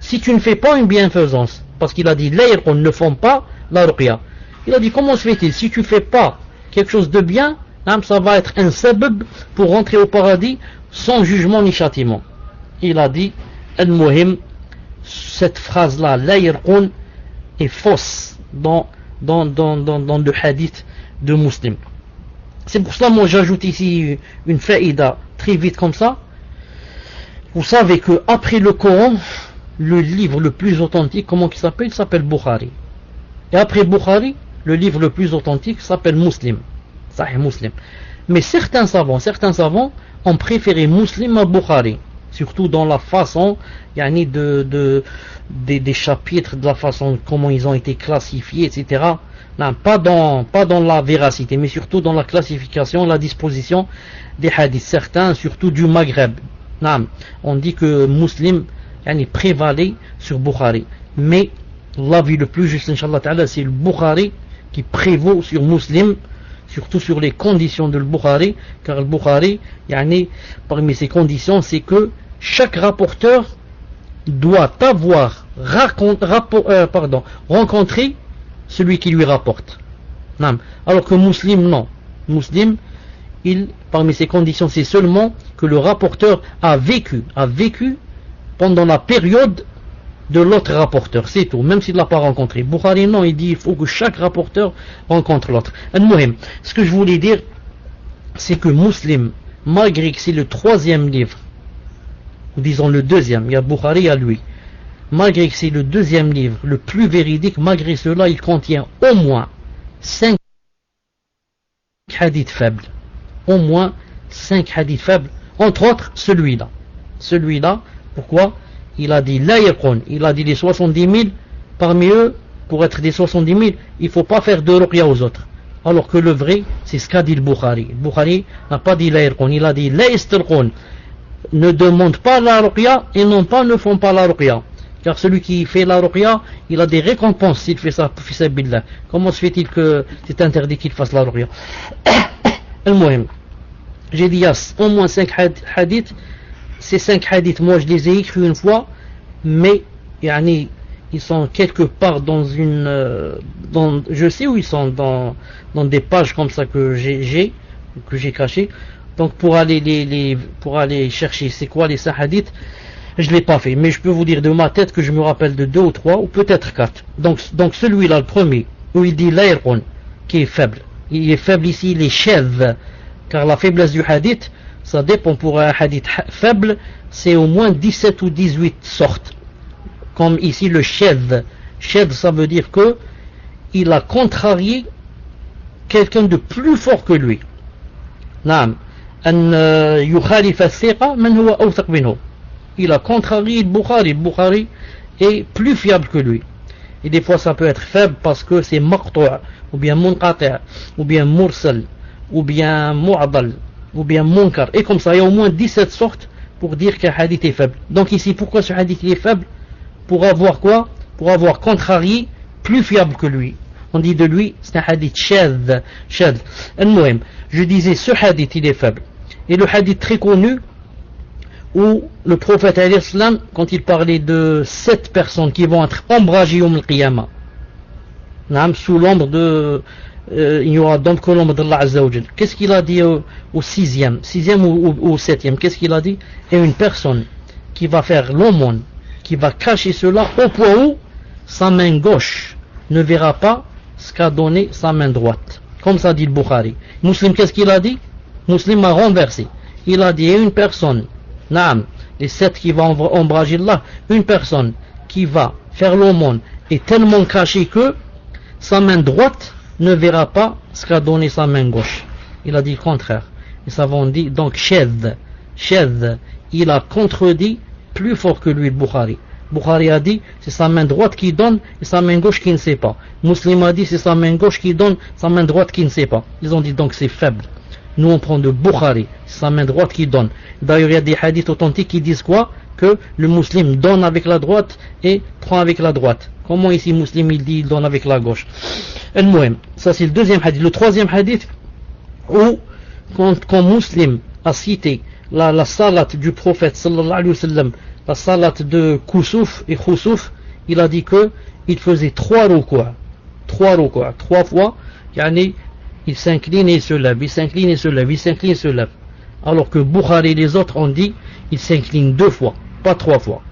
Si tu ne fais pas une bienfaisance, parce qu'il a dit, on ne font pas la ruqya. Il a dit, comment se fait-il? Si tu ne fais pas quelque chose de bien, ça va être un sabab pour rentrer au paradis sans jugement ni châtiment. Il a dit, al-muhim, cette phrase-là, la yarqun, est fausse dans le hadith de Muslim. C'est pour cela, moi, j'ajoute ici une faïda très vite comme ça. Vous savez que après le Coran, le livre le plus authentique, comment il s'appelle? Il s'appelle Bukhari. Et après Bukhari, le livre le plus authentique s'appelle Muslim. Sahih Muslim. Mais certains savants ont préféré Muslim à Bukhari. Surtout dans la façon des chapitres, de la façon comment ils ont été classifiés, etc. Non, pas dans la véracité, mais surtout dans la classification, la disposition des hadiths. Certains, surtout du Maghreb. Non, on dit que Muslim prévalait sur Bukhari. Mais l'avis le plus juste, Inch'Allah Ta'ala, c'est le Bukhari qui prévaut sur Muslim, surtout sur les conditions de Bukhari, car le Bukhari, parmi ses conditions, c'est que chaque rapporteur doit avoir rencontré celui qui lui rapporte. Non. Alors que Muslim, non. Muslim, parmi ses conditions, c'est seulement que le rapporteur a vécu pendant la période de l'autre rapporteur, c'est tout, même s'il ne l'a pas rencontré. Bukhari, non, il dit il faut que chaque rapporteur rencontre l'autre. Ce que je voulais dire, c'est que Muslim, malgré que c'est le troisième livre, ou disons le deuxième, il y a Bukhari à lui, malgré que c'est le deuxième livre, le plus véridique, malgré cela, il contient au moins 5 hadiths faibles. Au moins 5 hadiths faibles, entre autres celui-là. Celui-là, pourquoi? Il a dit la yarqun, il a dit les 70 000, parmi eux, pour être des 70 000, il ne faut pas faire de ruqya aux autres. Alors que le vrai, c'est ce qu'a dit le Bukhari. Le Bukhari n'a pas dit la yarqun, il a dit la istarqun. Ne demande pas la ruqya et ne font pas la ruqya. Car celui qui fait la ruqya, il a des récompenses s'il fait ça, fisabilillah. Comment se fait-il que c'est interdit qu'il fasse la ruqya? Al-Muhim. J'ai dit au moins 5 hadiths. Ces 5 hadiths, moi je les ai écrits une fois, mais ils sont quelque part dans je sais où ils sont, dans des pages comme ça que j'ai cachées. Donc pour aller chercher c'est quoi les 5 hadiths, je ne l'ai pas fait, mais je peux vous dire de ma tête que je me rappelle de 2 ou 3 ou peut-être 4. Donc celui-là, le premier, où il dit l'ayrqun, qui est faible. Il est faible ici, il est chèvre, car la faiblesse du hadith, ça dépend. Pour un hadith faible, c'est au moins 17 ou 18 sortes. Comme ici le shadh. Shadh, ça veut dire que il a contrarié quelqu'un de plus fort que lui. Naam. An yukhalif as-thiqa man huwa awthaq minhu. Il a contrarié le Bukhari. Le Bukhari est plus fiable que lui. Et des fois ça peut être faible parce que c'est maqtu', ou bien munqati', ou bien mursal, ou bien mu'adal, ou bien munkar, et comme ça il y a au moins 17 sortes pour dire qu'un hadith est faible. Donc ici, pourquoi ce hadith est faible? Pour avoir quoi? Pour avoir contrarié plus fiable que lui. On dit de lui, c'est un hadith shadh. Al-Muhim, je disais ce hadith il est faible. Et le hadith très connu où le prophète alayhi salam, quand il parlait de 7 personnes qui vont être ombragées yawm al-qiyamah, sous l'ombre de il n'y aura donc que l'ombre d'Allah Azza wa Jal. Qu'est-ce qu'il a dit au 6e ou au 7e? Qu'est-ce qu'il a dit? Et une personne qui va faire l'aumône, qui va cacher cela au point où sa main gauche ne verra pas ce qu'a donné sa main droite. Comme ça dit le Bukhari. Muslim, qu'est-ce qu'il a dit? Muslim a renversé. Il a dit une personne, les 7 qui vont ombrager Allah, une personne qui va faire l'aumône est tellement cachée que sa main droite ne verra pas ce qu'a donné sa main gauche. Il a dit le contraire. Les savants dit donc shadh, il a contredit plus fort que lui le Bukhari. Bukhari a dit, c'est sa main droite qui donne et sa main gauche qui ne sait pas. Muslim a dit, c'est sa main gauche qui donne, sa main droite qui ne sait pas. Ils ont dit donc c'est faible. Nous on prend de Bukhari, c'est sa main droite qui donne. D'ailleurs il y a des hadiths authentiques qui disent quoi? Que le musulman donne avec la droite et prend avec la droite. Comment ici musulman il dit il donne avec la gauche? El-Mouhem, ça c'est le deuxième hadith. Le troisième hadith, où quand Muslim a cité la salat du prophète sallallahu alayhi wa sallam, la salat de Koussouf et Khoussouf, il a dit que il faisait 3 roukoua, 3 fois, yani, il s'incline et il se lève, il s'incline et se lève, il s'incline et se lève. Alors que Bukhari et les autres ont dit, il s'incline 2 fois, pas 3 fois.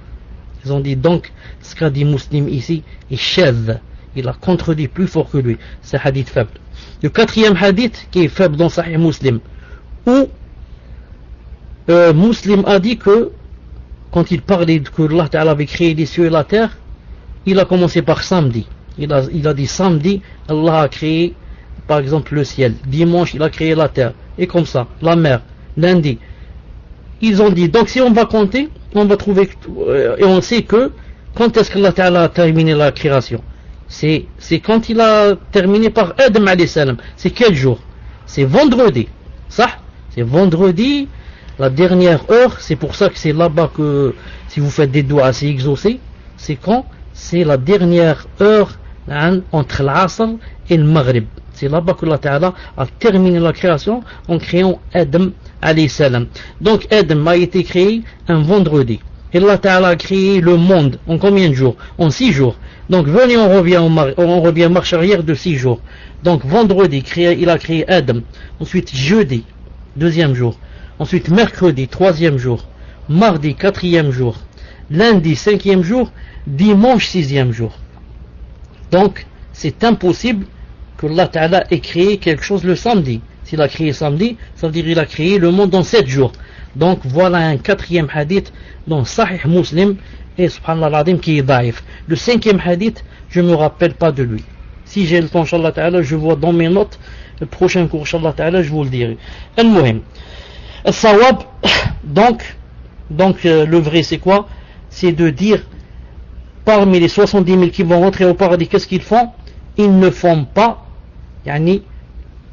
Ils ont dit donc, ce qu'a dit Muslim ici, est chèvre, il a contredit plus fort que lui, c'est hadith faible. Le quatrième hadith qui est faible dans Sahih Muslim, où Muslim a dit que quand il parlait que Allah Ta'ala avait créé les cieux et la terre, il a commencé par samedi. Il a dit samedi, Allah a créé par exemple le ciel. Dimanche, il a créé la terre. Et comme ça, la mer. Lundi. Ils ont dit, donc si on va compter, on va trouver, et on sait que, quand est-ce qu'Allah Ta'ala a terminé la création? C'est quand il a terminé par Adam alayhi salam. C'est quel jour? C'est vendredi. Ça, c'est vendredi, la dernière heure. C'est pour ça que c'est là-bas que si vous faites des doigts assez exaucés, c'est quand? C'est la dernière heure entre l'Asr et le Maghrib. C'est là-bas que Allah Ta'ala a terminé la création en créant Adam alayhi salam. Donc Adam a été créé un vendredi. Et Allah Ta'ala a créé le monde en combien de jours? En 6 jours. Donc venez, on revient marche arrière de 6 jours. Donc vendredi, il a créé Adam. Ensuite jeudi, 2e jour. Ensuite mercredi, 3e jour. Mardi, 4e jour. Lundi, 5e jour. Dimanche, 6e jour. Donc c'est impossible que Allah Ta'ala ait créé quelque chose le samedi. S'il a créé samedi, ça veut dire qu'il a créé le monde dans 7 jours. Donc voilà un 4e hadith dans Sahih Muslim et subhanallah l'azim qui est daif. Le 5e hadith, je ne me rappelle pas de lui. Si j'ai le temps, inshallah ta'ala, je vois dans mes notes, le prochain cours, inshallah ta'ala, je vous le dirai. Al-Muhim. Al-Sawab, donc le vrai c'est quoi? C'est de dire, parmi les 70 000 qui vont rentrer au paradis, qu'est-ce qu'ils font? Ils ne font pas, yani,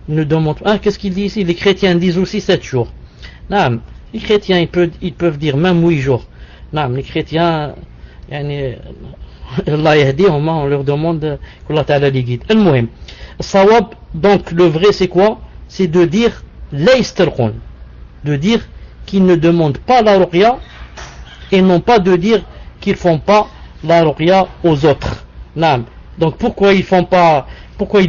ne demandent pas. Qu'est-ce qu'il dit ici? Les chrétiens disent aussi 7 jours. Non, les chrétiens ils peuvent dire même 8 jours. Non, les chrétiens, yani, Allah yahdi, on leur demande que Allah Ta'ala les guide. Al-Muhim. Sawab, donc le vrai c'est quoi? C'est de dire laïstarqun, de dire qu'ils ne demandent pas la ruqya et non pas de dire qu'ils font pas la ruqya aux autres. Non. Donc pourquoi ils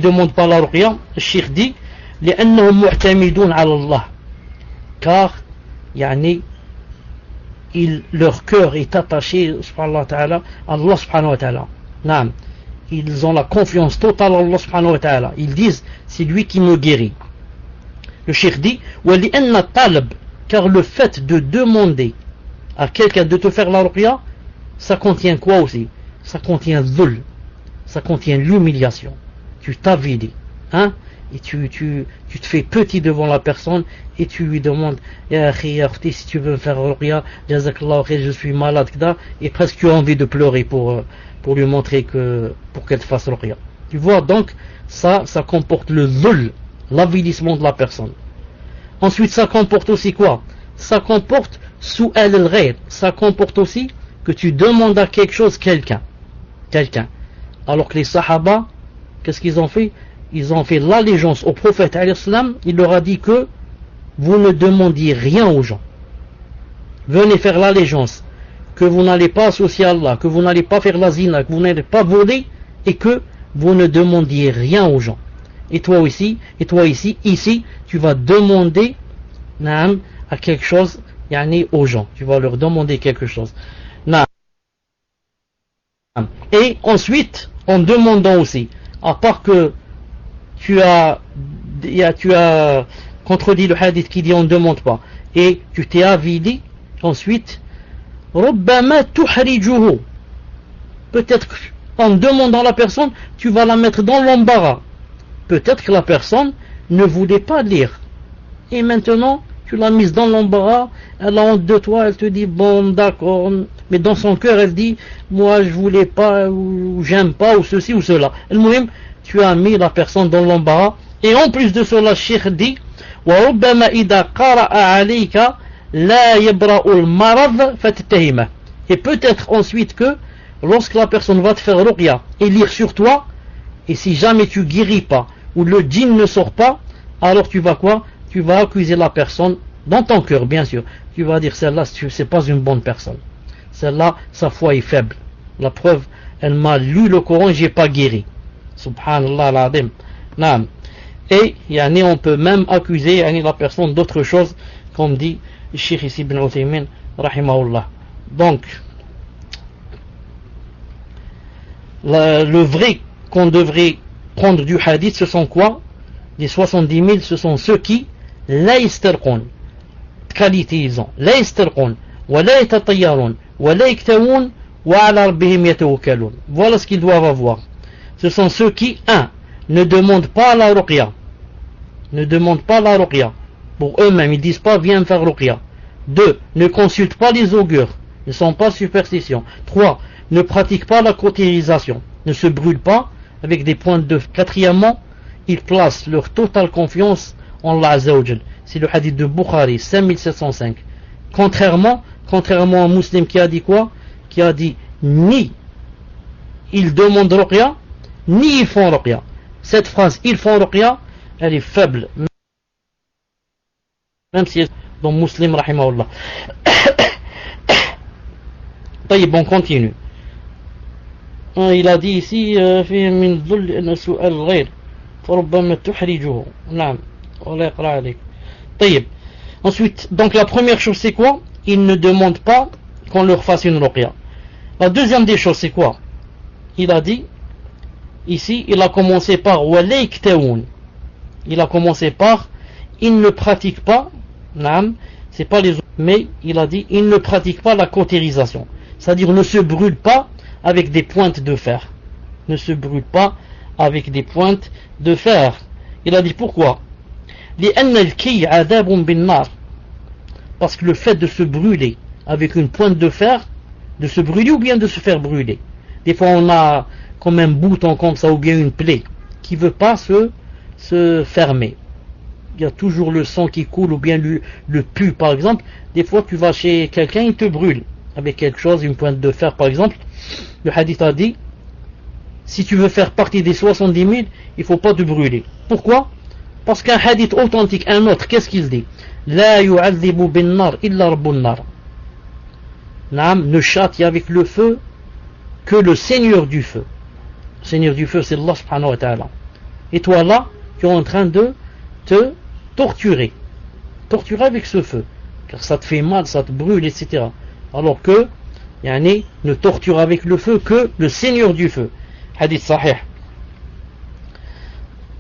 demandent pas la ruqya? Le cheikh dit لأنهم معتمدون على الله, car yani, leur cœur est attaché subhanahu wa ta'ala à Allah subhanahu wa ta'ala. Naam. Ils ont la confiance totale en Allah subhanahu wa ta'ala. Ils disent c'est lui qui me guérit. Le cheikh dit وَلِأَنَّ الطَّلَبْ, car le fait de demander à quelqu'un de te faire la ruqya, ça contient quoi aussi? Ça contient dhul, ça contient l'humiliation. Tu t'avilis, hein? Et tu te fais petit devant la personne et tu lui demandes ya akhi, si tu veux me faire ruqya, jazakallah khair, je suis malade, et presque tu as envie de pleurer pour lui montrer pour qu'elle te fasse ruqya. Tu vois, donc ça comporte le dhul, l'avilissement de la personne. Ensuite ça comporte aussi quoi? Ça comporte su'al al-ghayr, ça comporte aussi que tu demandes à quelque chose quelqu'un. Alors que les sahaba, qu'est-ce qu'ils ont fait? Ils ont fait l'allégeance au prophète alayhi salam. Il leur a dit que vous ne demandiez rien aux gens. Venez faire l'allégeance, que vous n'allez pas associer Allah, que vous n'allez pas faire la zina, que vous n'allez pas voler, et que vous ne demandiez rien aux gens. Et toi ici, ici, tu vas demander à quelque chose, yani aux gens. Tu vas leur demander quelque chose. Et ensuite, en demandant aussi, à part que tu as contredit le hadith qui dit on ne demande pas, et tu t'es avili, ensuite, ربما تحرجه, peut-être qu'en demandant à la personne, tu vas la mettre dans l'embarras. Peut-être que la personne ne voulait pas lire, et maintenant tu l'as mise dans l'embarras, elle a honte de toi, elle te dit bon d'accord, mais dans son cœur elle dit moi je voulais pas, ou j'aime pas, ou ceci ou cela. Al-Muhim, tu as mis la personne dans l'embarras, et en plus de cela, le cheikh dit وَرُبَّمَا إِذَا قَرَأَ عَلَيْكَ لَا يَبْرَأُ الْمَرَض فَتَتَّهِمَهُ. Et peut-être ensuite que lorsque la personne va te faire ruqya et lire sur toi, et si jamais tu guéris pas, ou le djinn ne sort pas, alors tu vas quoi? Tu vas accuser la personne dans ton cœur, bien sûr. Tu vas dire celle-là, c'est pas une bonne personne. Celle-là, sa foi est faible. La preuve, elle m'a lu le Coran et j'ai pas guéri. Subhanallah al-Azim. Naam. Et on peut même accuser la personne d'autre chose, comme dit Cheikh ici ibn Uthaymin rahimahullah. Donc le vrai qu'on devrait prendre du hadith, ce sont quoi? Les 70 000, ce sont ceux qui la yastarqun, qualité ils ont, la yastarqun wa la yatatayyarun wa la yaktawun wa ala rabbihim yatawakkalun. Voilà ce qu'ils doivent avoir. Ce sont ceux qui, ne demandent pas la ruqya. Ne demandent pas la ruqya. Pour eux-mêmes, ils disent pas viens me faire ruqya. 2. Ne consultent pas les augures. Ne sont pas superstitieux. 3. Ne pratiquent pas la cautérisation. Ne se brûlent pas avec des pointes de feu. 4. Ils placent leur totale confiance en Allah Azza wa Jal. C'est le hadith de Bukhari 5705. Contrairement à un musulman qui a dit quoi? Qui a dit ni ils demandent ruqya, ni ils font ruqya. Cette phrase, ils font ruqya, elle est faible. Même si elle est dans Muslim, rahimahullah. طيب, on continue. Il a dit ici, في من ذل أن سؤال الغير فربما تحرجه. نعم. ولا يقرأ عليك. طيب. Ensuite, donc la première chose c'est quoi? Ils ne demandent pas qu'on leur fasse une ruqya. La deuxième des choses c'est quoi? Il a dit ici, il a commencé par walayktaoun. Il a commencé par il ne pratique pas, c'est pas les autres, mais il a dit il ne pratique pas la cautérisation, c'est-à-dire ne se brûle pas avec des pointes de fer. Ne se brûle pas avec des pointes de fer. Il a dit pourquoi? Parce que le fait de se brûler avec une pointe de fer, de se brûler ou bien de se faire brûler. Des fois on a comme un bouton comme ça ou bien une plaie qui veut pas se fermer. Il y a toujours le sang qui coule ou bien le pu par exemple. Des fois tu vas chez quelqu'un, il te brûle avec quelque chose, une pointe de fer par exemple. Le hadith a dit si tu veux faire partie des 70 000, il faut pas te brûler. Pourquoi? Parce qu'un hadith authentique, un autre, qu'est-ce qu'il dit? La yu'adhibu bin nar illa rabbun nar. Ne châtie avec le feu que le Seigneur du feu. Le Seigneur du feu, c'est Allah subhanahu wa ta'ala. Et toi là, tu es en train de te torturer avec ce feu, car ça te fait mal, ça te brûle, etc. Alors que ne torture avec le feu que le Seigneur du feu. Hadith sahih.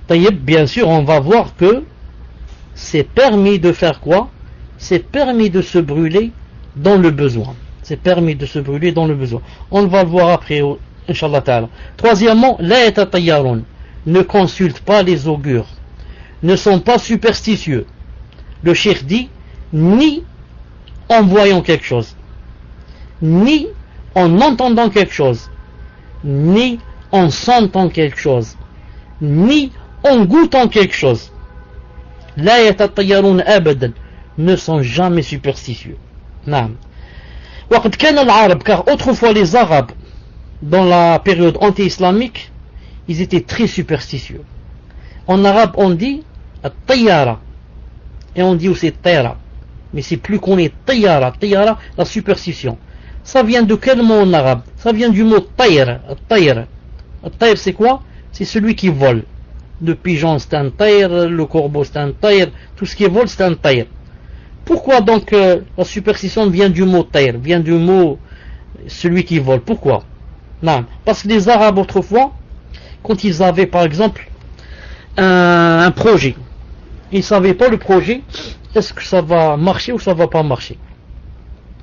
Bien sûr, on va voir que c'est permis de faire quoi? C'est permis de se brûler dans le besoin. C'est permis de se brûler dans le besoin. On va le voir après, Inch'Allah ta'ala. Troisièmement, la yatatayyarun. Ne consulte pas les augures. Ne sont pas superstitieux. Le cheikh dit, ni en voyant quelque chose, ni en entendant quelque chose, ni en sentant quelque chose, ni en goûtant quelque chose. La yatatayyarun abadan. Ne sont jamais superstitieux. Naam. Car autrefois les Arabes, dans la période anti-islamique, ils étaient très superstitieux. En arabe on dit tayyara et on dit aussi tayra, mais c'est plus qu'on est tayyara, la superstition. Ça vient de quel mot en arabe? Ça vient du mot tayr. Tayr c'est quoi? C'est celui qui vole. Le pigeon c'est un tayr, le corbeau c'est un tayr, tout ce qui vole c'est un tayr. Pourquoi donc la superstition vient du mot tayr, vient du mot celui qui vole? Pourquoi? Non, parce que les Arabes autrefois, quand ils avaient par exemple un projet, ils ne savaient pas le projet, est-ce que ça va marcher ou ça va pas marcher.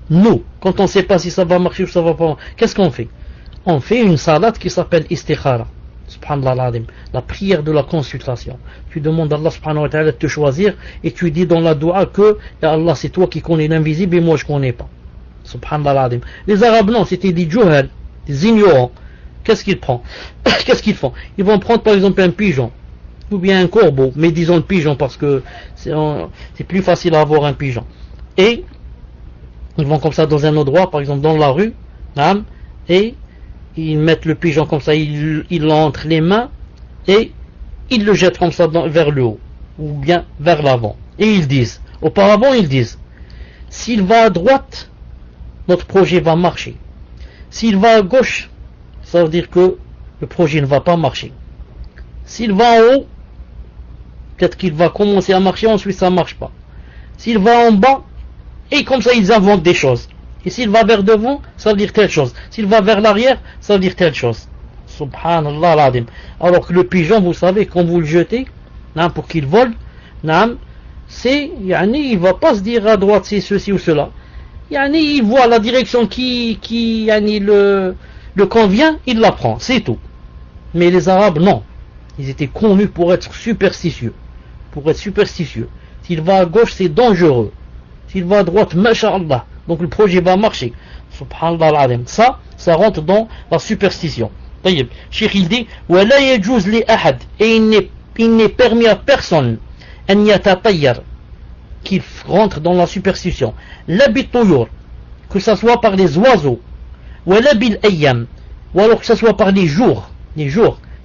Nous, quand on ne sait pas si ça va marcher ou ça va pas marcher, qu'est-ce qu'on fait? On fait une salade qui s'appelle istikhara. Subhanallah al-Azim. La prière de la consultation. Tu demandes à Allah subhanahu wa ta'ala de te choisir et tu dis dans la dua que Allah c'est toi qui connais l'invisible et moi je connais pas. Subhanallah al-Azim. Les Arabes non, c'était des juhal, des ignorants. Qu'est-ce qu'ils prennent? Qu'est-ce qu'ils font? Ils vont prendre par exemple un pigeon ou bien un corbeau, mais disons le pigeon parce que c'est plus facile à avoir un pigeon. Et ils vont comme ça dans un endroit, par exemple dans la rue, et ils mettent le pigeon comme ça, ils l'ont entre les mains et ils le jettent comme ça vers le haut ou bien vers l'avant. Et ils disent, auparavant ils disent, s'il va à droite, notre projet va marcher. S'il va à gauche, ça veut dire que le projet ne va pas marcher. S'il va en haut, peut-être qu'il va commencer à marcher, ensuite ça ne marche pas. S'il va en bas, et comme ça ils inventent des choses. Et s'il va vers devant, ça veut dire telle chose. S'il va vers l'arrière, ça veut dire telle chose. Subhanallah al-Azim. Alors que le pigeon, vous savez, quand vous le jetez, pour qu'il vole, c'est, il va pas se dire à droite c'est ceci ou cela. Il voit la direction qui le convient, il la prend, c'est tout. Mais les Arabes, non. Ils étaient connus pour être superstitieux. S'il va à gauche, c'est dangereux. S'il va à droite, masha'Allah. Donc le projet va marcher. Subhanallah al-Azim. Ça rentre dans la superstition. طيب. Cheikh il dit ولا يجوز لأحد et il n'est permis à personne أن يتطير qu'il rentre dans la superstition. لا بالطيور que ça soit par les oiseaux ولا بالأيام ou alors que ça soit par les jours.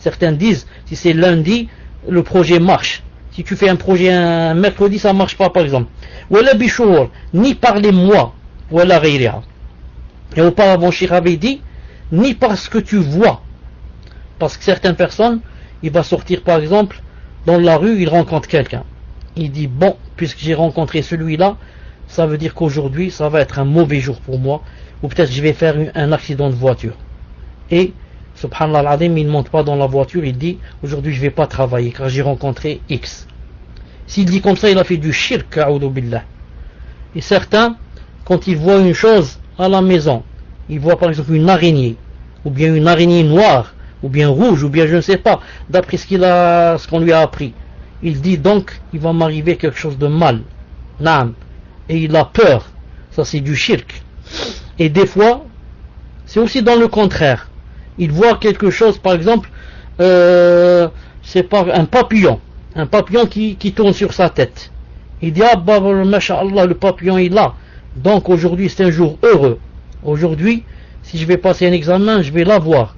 Certains disent si c'est lundi le projet marche. Si tu fais un projet un mercredi ça marche pas par exemple. ولا بشهور ni par les mois. Voilà غيرها. Et auparavant, Cheikh avait dit, ni parce que tu vois. Parce que certaines personnes, il va sortir par exemple, dans la rue, il rencontre quelqu'un. Il dit, bon, puisque j'ai rencontré celui-là, ça veut dire qu'aujourd'hui, ça va être un mauvais jour pour moi, ou peut-être je vais faire un accident de voiture. Et, subhanallah al-Azim, il ne monte pas dans la voiture, il dit, aujourd'hui je ne vais pas travailler, car j'ai rencontré X. S'il dit comme ça, il a fait du shirk, a'udhu billah. Et certains, quand il voit une chose à la maison, il voit par exemple une araignée, ou bien une araignée noire, ou bien rouge, ou bien je ne sais pas, d'après ce qu'on lui a appris. Il dit donc, il va m'arriver quelque chose de mal. Naam. Et il a peur. Ça c'est du shirk. Et des fois, c'est aussi dans le contraire. Il voit quelque chose, par exemple, c'est pas un papillon qui tourne sur sa tête. Il dit, ah bah, masha'Allah, le papillon est là. Donc aujourd'hui c'est un jour heureux. Aujourd'hui, si je vais passer un examen, je vais l'avoir.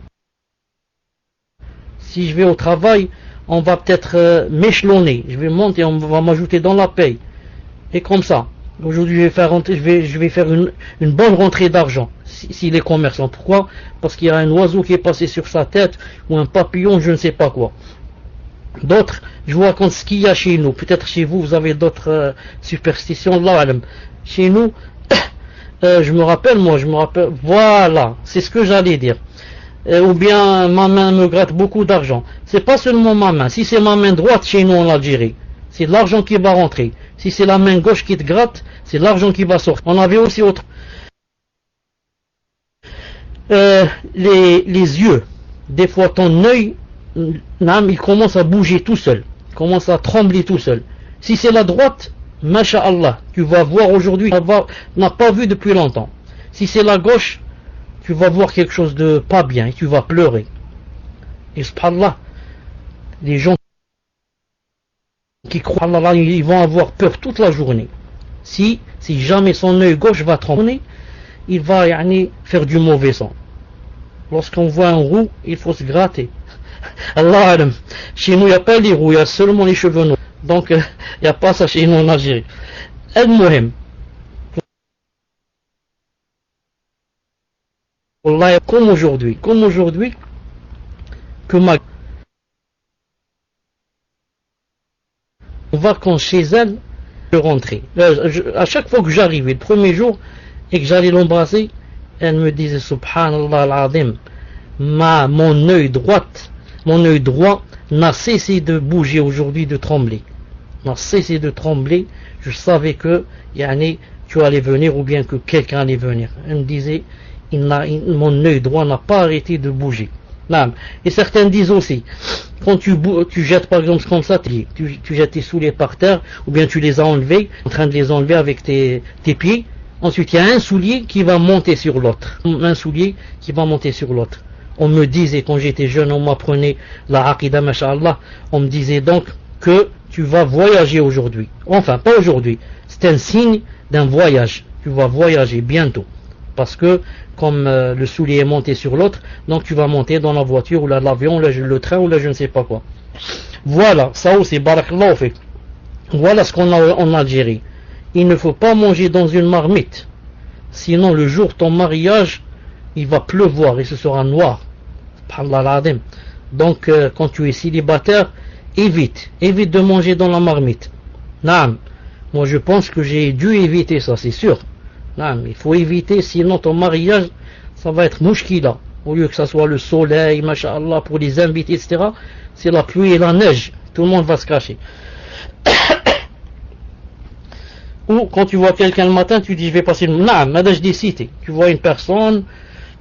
Si je vais au travail, on va peut-être m'échelonner. Je vais monter, on va m'ajouter dans la paye. Et comme ça. Aujourd'hui je vais faire une bonne rentrée d'argent. S'il est commerçant. Pourquoi? Parce qu'il y a un oiseau qui est passé sur sa tête, ou un papillon, je ne sais pas quoi. D'autres, je vous raconte ce qu'il y a chez nous. Peut-être chez vous, vous avez d'autres superstitions. Là, chez nous, je me rappelle, voilà, c'est ce que j'allais dire. Ou bien ma main me gratte beaucoup d'argent. C'est pas seulement ma main. Si c'est ma main droite chez nous en Algérie, c'est l'argent qui va rentrer. Si c'est la main gauche qui te gratte, c'est l'argent qui va sortir. On avait aussi autre. Les yeux. Des fois ton œil, il commence à bouger tout seul. Il commence à trembler tout seul. Si c'est la droite, masha'Allah, tu vas voir aujourd'hui, tu n'as pas vu depuis longtemps. Si c'est la gauche, tu vas voir quelque chose de pas bien et tu vas pleurer. Et subhanallah, les gens qui croient en Allah, ils vont avoir peur toute la journée. Si jamais son œil gauche va trembler, il va faire du mauvais sang. Lorsqu'on voit un roux, il faut se gratter. Allah alam. Chez nous, il n'y a pas les roux, il y a seulement les cheveux noirs. Donc, il n'y a pas ça chez nous en Algérie. Al-Muhim. Allah, comme aujourd'hui, que on va quand chez elle, je rentrer. À chaque fois que j'arrivais, le premier jour, et que j'allais l'embrasser, elle me disait, subhanallah al-azim, mon œil droit n'a cessé de bouger aujourd'hui, de trembler. N'a cessé de trembler. Je savais que tu allais venir ou bien que quelqu'un allait venir. Elle me disait, mon œil droit n'a pas arrêté de bouger. Non. Et certains disent aussi, quand tu jettes par exemple comme ça, tu jettes tes souliers par terre, ou bien tu les as enlevés, en train de les enlever avec tes pieds, ensuite il y a un soulier qui va monter sur l'autre. Un soulier qui va monter sur l'autre. On me disait, quand j'étais jeune, on m'apprenait la aqidah, masha'Allah, on me disait donc que tu vas voyager aujourd'hui. Enfin, pas aujourd'hui. C'est un signe d'un voyage. Tu vas voyager bientôt. Parce que, comme le soulier est monté sur l'autre, donc tu vas monter dans la voiture, ou l'avion, ou le train, ou je ne sais pas quoi. Voilà, ça aussi, barakallahu fik. Voilà ce qu'on a en Algérie. Il ne faut pas manger dans une marmite. Sinon, le jour de ton mariage, il va pleuvoir et ce sera noir. Donc, quand tu es célibataire, évite de manger dans la marmite. Naam. Moi, je pense que j'ai dû éviter ça, c'est sûr. Naam. Il faut éviter, sinon ton mariage, ça va être mouchkila. Au lieu que ça soit le soleil, masha'Allah, pour les invités, etc., c'est la pluie et la neige. Tout le monde va se cacher. Ou quand tu vois quelqu'un le matin, tu dis je vais passer le... Naam, je dis cité. Tu vois une personne,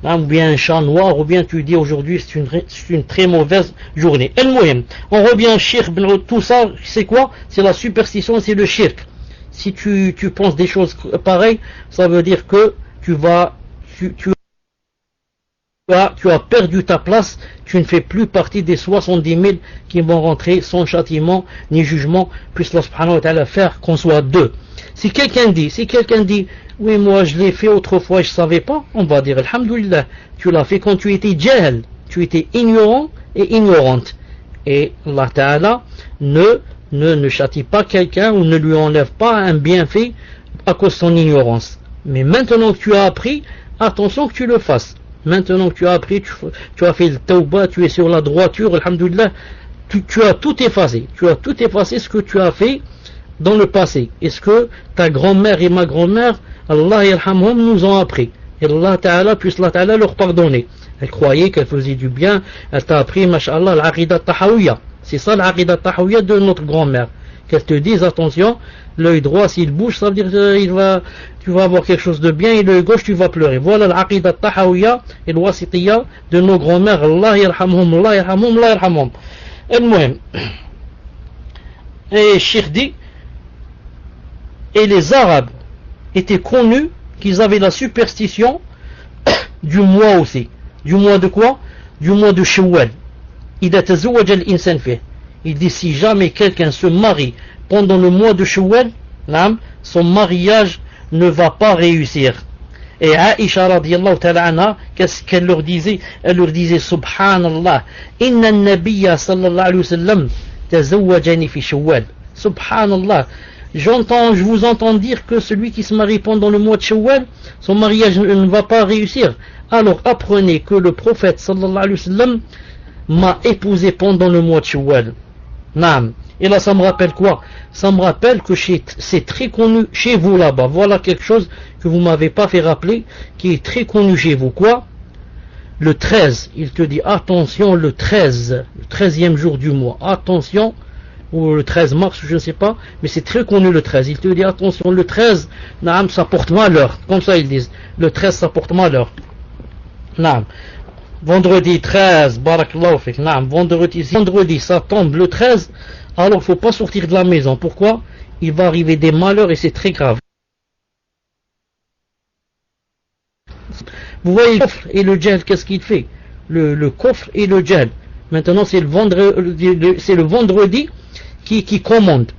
ou bien un chat noir, ou bien tu dis aujourd'hui c'est une très mauvaise journée. On revient au shirk, tout ça, c'est quoi? C'est la superstition, c'est le shirk. Si tu penses des choses pareilles, ça veut dire que tu as perdu ta place, tu ne fais plus partie des 70 000 qui vont rentrer sans châtiment ni jugement, puisse Allah subhanahu wa ta'ala faire qu'on soit deux. Si quelqu'un dit, oui, moi je l'ai fait autrefois, je ne savais pas, on va dire, alhamdoulilah, tu l'as fait quand tu étais jahl, tu étais ignorant et ignorante. Et Allah ta'ala ne châtie pas quelqu'un ou ne lui enlève pas un bienfait à cause de son ignorance. Mais maintenant que tu as appris, attention que tu le fasses. Maintenant que tu as appris, tu as fait le tawbah, tu es sur la droiture, alhamdoulilah, tu as tout effacé. Tu as tout effacé ce que tu as fait dans le passé. Est-ce que ta grand-mère et ma grand-mère, Allah yarhamhum, nous ont appris? Et Allah Ta'ala, puisse Allah Ta'ala leur pardonner. Elle croyait qu'elle faisait du bien, elle t'a appris, masha'Allah, l'aqidah tahawiyya. C'est ça l'aqidah tahawiyya de notre grand-mère. Qu'elle te dise, attention, l'œil droit s'il bouge, ça veut dire que tu vas avoir quelque chose de bien, et l'œil gauche tu vas pleurer. Voilà l'aqidah tahawiyya et l'wasitiyya de nos grand-mères. Allah yarhamhum, Allah yarhamhum, Allah yarhamhum. Et Cheikh dit, et les Arabes étaient connus qu'ils avaient la superstition du mois aussi. Du mois de quoi? Du mois de Shawwal. Il dit si jamais quelqu'un se marie pendant le mois de Shawwal, son mariage ne va pas réussir. Et Aïcha radiyallahu ta'ala anha, qu'est-ce qu'elle leur disait? Elle leur disait Subhanallah, inna nabiyya sallallahu alayhi wa sallam tazawwajani fi Shawwal. Subhanallah. Je vous entends dire que celui qui se marie pendant le mois de Shawwal, son mariage ne va pas réussir. Alors apprenez que le prophète sallallahu alayhi wa sallam m'a épousé pendant le mois de Shawwal. Naam. Et là ça me rappelle quoi? Ça me rappelle que c'est très connu chez vous là-bas. Voilà quelque chose que vous m'avez pas fait rappeler, qui est très connu chez vous. Quoi? Le 13. Il te dit attention, le 13, le 13e jour du mois. Attention. Ou le 13 mars, je ne sais pas, mais c'est très connu le 13. Il te dit attention, le 13, naam, ça porte malheur. Comme ça ils disent. Le 13, ça porte malheur. Naam. Vendredi 13, barakallahu fik, naam. Vendredi, ça tombe le 13, alors il ne faut pas sortir de la maison. Pourquoi? Il va arriver des malheurs et c'est très grave. Vous voyez le coffre et le djel, qu'est-ce qu'il fait? Le coffre et le djel. Maintenant, c'est le vendredi qui commande.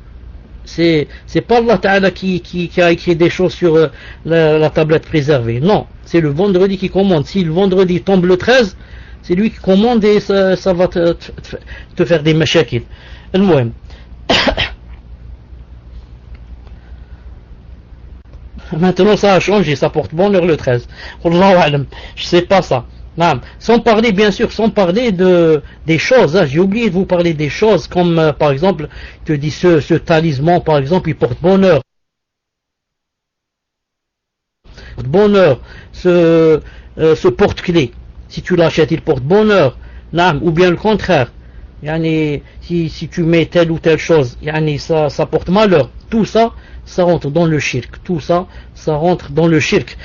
C'est pas Allah Ta'ala qui a écrit des choses sur la tablette préservée. Non, c'est le vendredi qui commande. Si le vendredi tombe le 13, c'est lui qui commande et ça va te faire des mashakil. Maintenant ça a changé, ça porte bonheur le 13. Wallahu a'lam. Je sais pas ça. Sans parler, bien sûr, sans parler des choses, hein. J'ai oublié de vous parler des choses, comme par exemple, je te dis ce talisman, par exemple, il porte bonheur. Bonheur, ce porte-clés, si tu l'achètes, il porte bonheur. Ou bien le contraire. Si tu mets telle ou telle chose, ça porte malheur. Tout ça, ça rentre dans le shirk. Tout ça, ça rentre dans le shirk.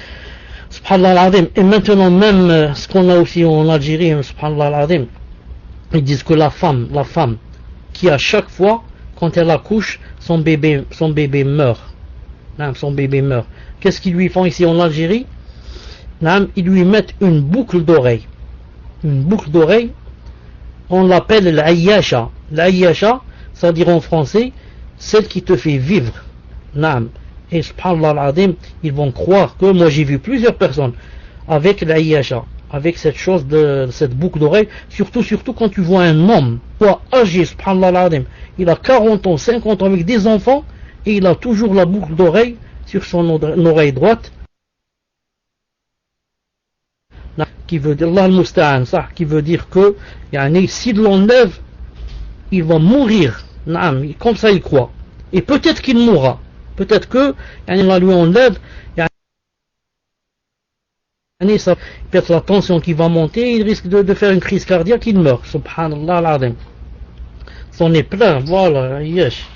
Subhanallah al-Azim. Et maintenant même ce qu'on a aussi en Algérie, Subhanallah al-Azim, ils disent que la femme qui à chaque fois quand elle accouche, son bébé meurt. Son bébé meurt. Qu'est-ce qu'ils lui font ici en Algérie? Ils lui mettent une boucle d'oreille. Une boucle d'oreille, on l'appelle l'Ayyasha. L'Ayyasha, c'est-à-dire en français, celle qui te fait vivre. Et subhanallah al-Azim, ils vont croire que, moi j'ai vu plusieurs personnes avec l'Ayyasha, avec cette chose cette boucle d'oreille, surtout quand tu vois un homme, âgé, subhanallah al-Azim, il a 40 ans, 50 ans avec des enfants, et il a toujours la boucle d'oreille sur son oreille droite, qui veut dire, Allah al-Musta'an, ça, qui veut dire que, s'il l'enlève, il va mourir. Comme ça il croit. Et peut-être qu'il mourra. Peut-être que, Allah lui enlève, ça peut-être la tension qui va monter, il risque de faire une crise cardiaque, il meurt. Subhanallah al-Azim. C'en est plein, voilà, yesh.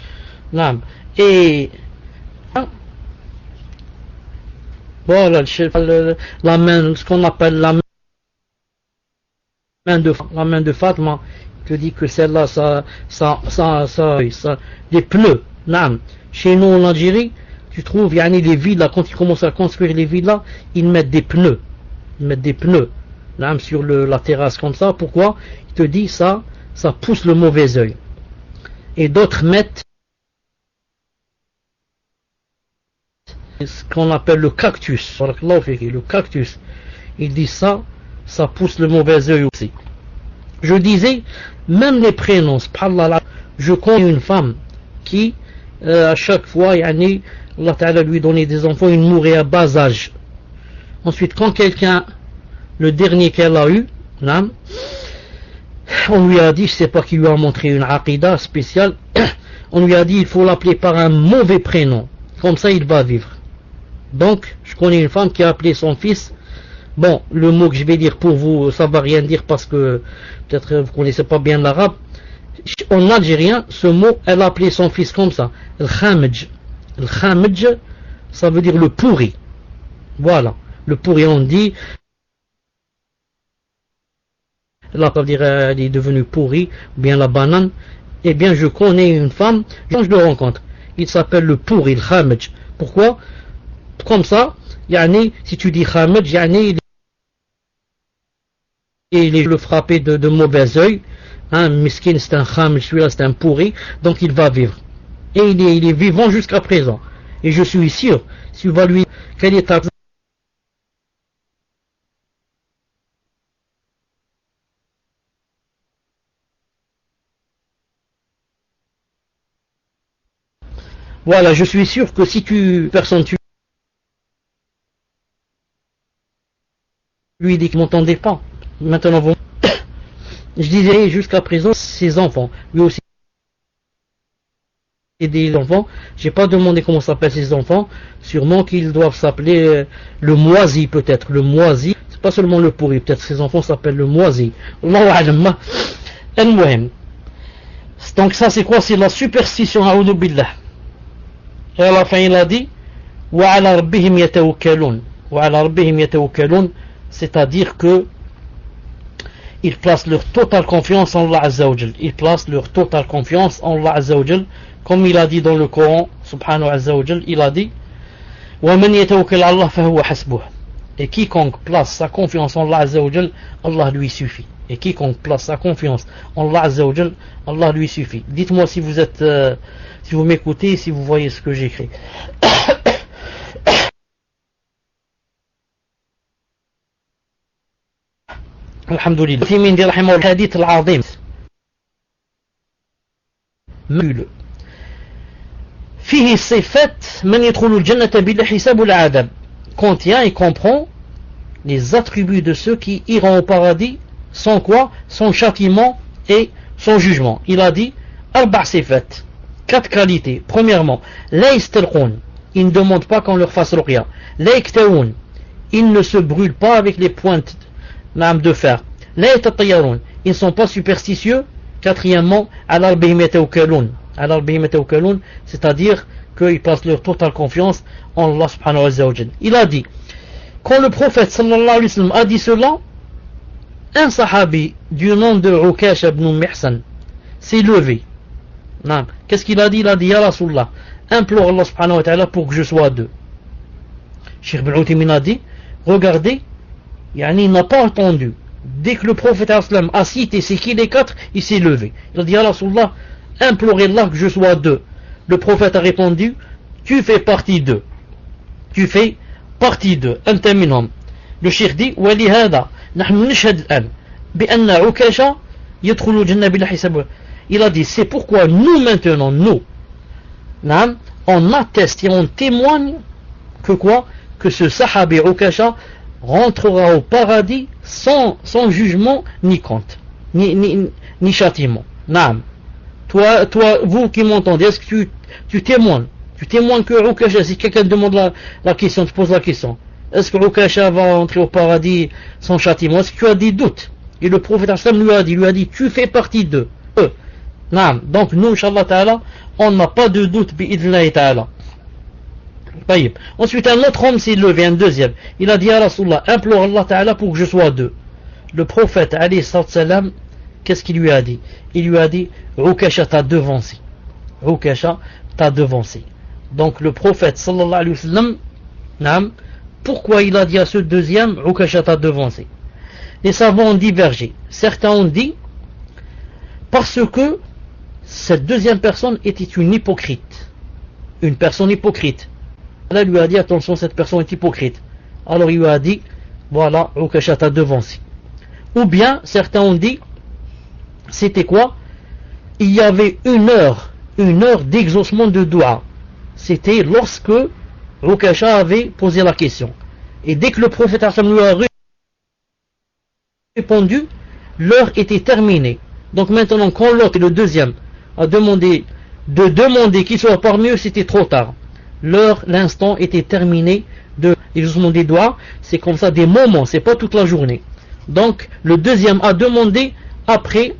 Et voilà, la main, ce qu'on appelle la main de Fatma, te dit que celle-là, ça, des pneus. Chez nous en Algérie, tu trouves, les villas, quand ils commencent à construire les villas, ils mettent des pneus. Ils mettent des pneus sur la terrasse comme ça. Pourquoi? Il te dit ça pousse le mauvais œil. Et d'autres mettent ce qu'on appelle le cactus. Le cactus. Il dit ça pousse le mauvais œil aussi. Je disais, même les prénoms, je connais une femme qui, à chaque fois, Allah Ta'ala lui donnait des enfants, il mourait à bas âge. Ensuite, quand quelqu'un, le dernier qu'elle a eu, on lui a dit, je sais pas qui lui a montré une aqidah spéciale, on lui a dit, il faut l'appeler par un mauvais prénom, comme ça il va vivre. Donc, je connais une femme qui a appelé son fils, bon, le mot que je vais dire pour vous, ça va rien dire parce que peut-être vous connaissez pas bien l'arabe. En algérien, ce mot, elle a appelé son fils comme ça, le khamj. Le khamj, ça veut dire le pourri. Voilà, le pourri, on dit, là, ça veut dire, elle est devenue pourrie, ou bien la banane. Eh bien, je connais une femme, quand je le rencontre, il s'appelle le pourri, le khamj. Pourquoi? Comme ça, si tu dis khamj, il est le frappé de mauvais œil. Miskin, c'est un khamj, celui-là c'est un pourri, donc il va vivre. Et il est vivant jusqu'à présent. Et je suis sûr, si tu vas lui, quel est ta... Voilà, je suis sûr que si tu lui dis qu'il m'entendait pas. Maintenant, vous... je disais jusqu'à présent, ses enfants, lui aussi, et des enfants, j'ai pas demandé comment s'appellent ses enfants, sûrement qu'ils doivent s'appeler le moisi peut-être, le moisi, c'est pas seulement le pourri, peut-être ses enfants s'appellent le moisi. Donc ça c'est quoi? C'est la superstition, a'udhu billah. Et à la fin il a dit, وَعَلَى رَبِّهِمْ يَتَوَكَّلُونَ وَعَلَى رَبِّهِمْ يَتَوَكَّلُونَ, c'est-à-dire que ils placent leur totale confiance en Allah Azza wa Jal. Ils placent leur totale confiance en Allah Azza wa Jal. Comme il a dit dans le Coran, subhanahu Azza wa Jal, il a dit وَمَنْ يَتَوَكَّلْ عَلَى اللَّهِ فَهُوَ حَسْبُهُ. Et quiconque place sa confiance en Allah Azza wa Jal, Allah lui suffit. Et quiconque place sa confiance en Allah Azza wa Jal, Allah lui suffit. Dites-moi si vous êtes, si vous m'écoutez, si vous voyez ce que j'écris. Alhamdulillah. Timin dit rahimah al-hadith al-azim. فيه صفات من يدخل الجنة بلا حساب ولا عذاب. Contient et comprend les attributs de ceux qui iront au paradis sans quoi? Sans châtiment et sans jugement. Il a dit arba' sifat, 4 qualités. Premièrement, la yastarqun, ils ne demandent pas qu'on leur fasse ruqya. La yaktaoun, ils ne se brûlent pas avec les pointes de fer. La yatatayarun, ils ne sont pas superstitieux. Quatrièmement, ala rabbihim yatawakkalun. Ala rabbihim yatawakkalun, c'est-à-dire qu'ils placent leur totale confiance en Allah subhanahu wa ta'ala. Il a dit quand le prophète sallallahu alayhi wa sallam a dit cela, un sahabi du nom de Ukash ibn Mihsan s'est levé. Qu'est-ce qu'il a dit? Il a dit, Ya Rasulallah, implore Allah subhanahu wa ta'ala pour que je sois deux. Cheikh Ibn Uthaymin a dit, regardez, il n'a pas attendu. Dès que le prophète a cité c'est qui les quatre, il s'est levé. Il a dit, Ya Rasulallah, implorez Allah que je sois deux. Le prophète a répondu, tu fais partie d'eux. Tu fais partie d'eux. Anta minhum. Le cheikh dit, ولهذا نحن نشهد الآن بأن عكاشة يدخل الجنة بلا حساب. Il a dit, c'est pourquoi nous maintenant, nous, on atteste et on témoigne que quoi? Que ce sahabi Ukasha rentrera au paradis sans jugement ni compte, ni châtiment. Toi, vous qui m'entendez, est-ce que tu témoignes? Tu témoignes que Ukasha, si quelqu'un te demande la question, tu poses la question, est-ce que Ukasha va entrer au paradis sans châtiment? Est-ce que tu as des doutes? Et le prophète lui a dit, tu fais partie d'eux. Donc nous, Inch'Allah Ta'ala, on n'a pas de doute, bi'idhnillahi Ta'ala. Ensuite, un autre homme s'est levé, un deuxième. Il a dit à Rasulullah, implore Allah Ta'ala pour que je sois deux. Le prophète, alayhi salam, qu'est-ce qu'il lui a dit? Il lui a dit, Ukasha t'a devancé. Ukasha t'a devancé. Donc le prophète, sallallahu alayhi wa sallam, pourquoi il a dit à ce deuxième, Ukasha t'a devancé? Les savants ont divergé. Certains ont dit, parce que cette deuxième personne était une hypocrite. Une personne hypocrite. Allah lui a dit, attention, cette personne est hypocrite. Alors il lui a dit, voilà, Ukasha t'a devancé. Ou bien, certains ont dit, c'était quoi? Il y avait une heure d'exaucement de dua. C'était lorsque Ukasha avait posé la question. Et dès que le prophète lui a répondu, l'heure était terminée. Donc maintenant, quand l'autre et le deuxième a demandé qu'il soit parmi eux, c'était trop tard. L'instant était terminé de l'exaucement des doigts. C'est comme ça des moments, c'est pas toute la journée. Donc le deuxième a demandé après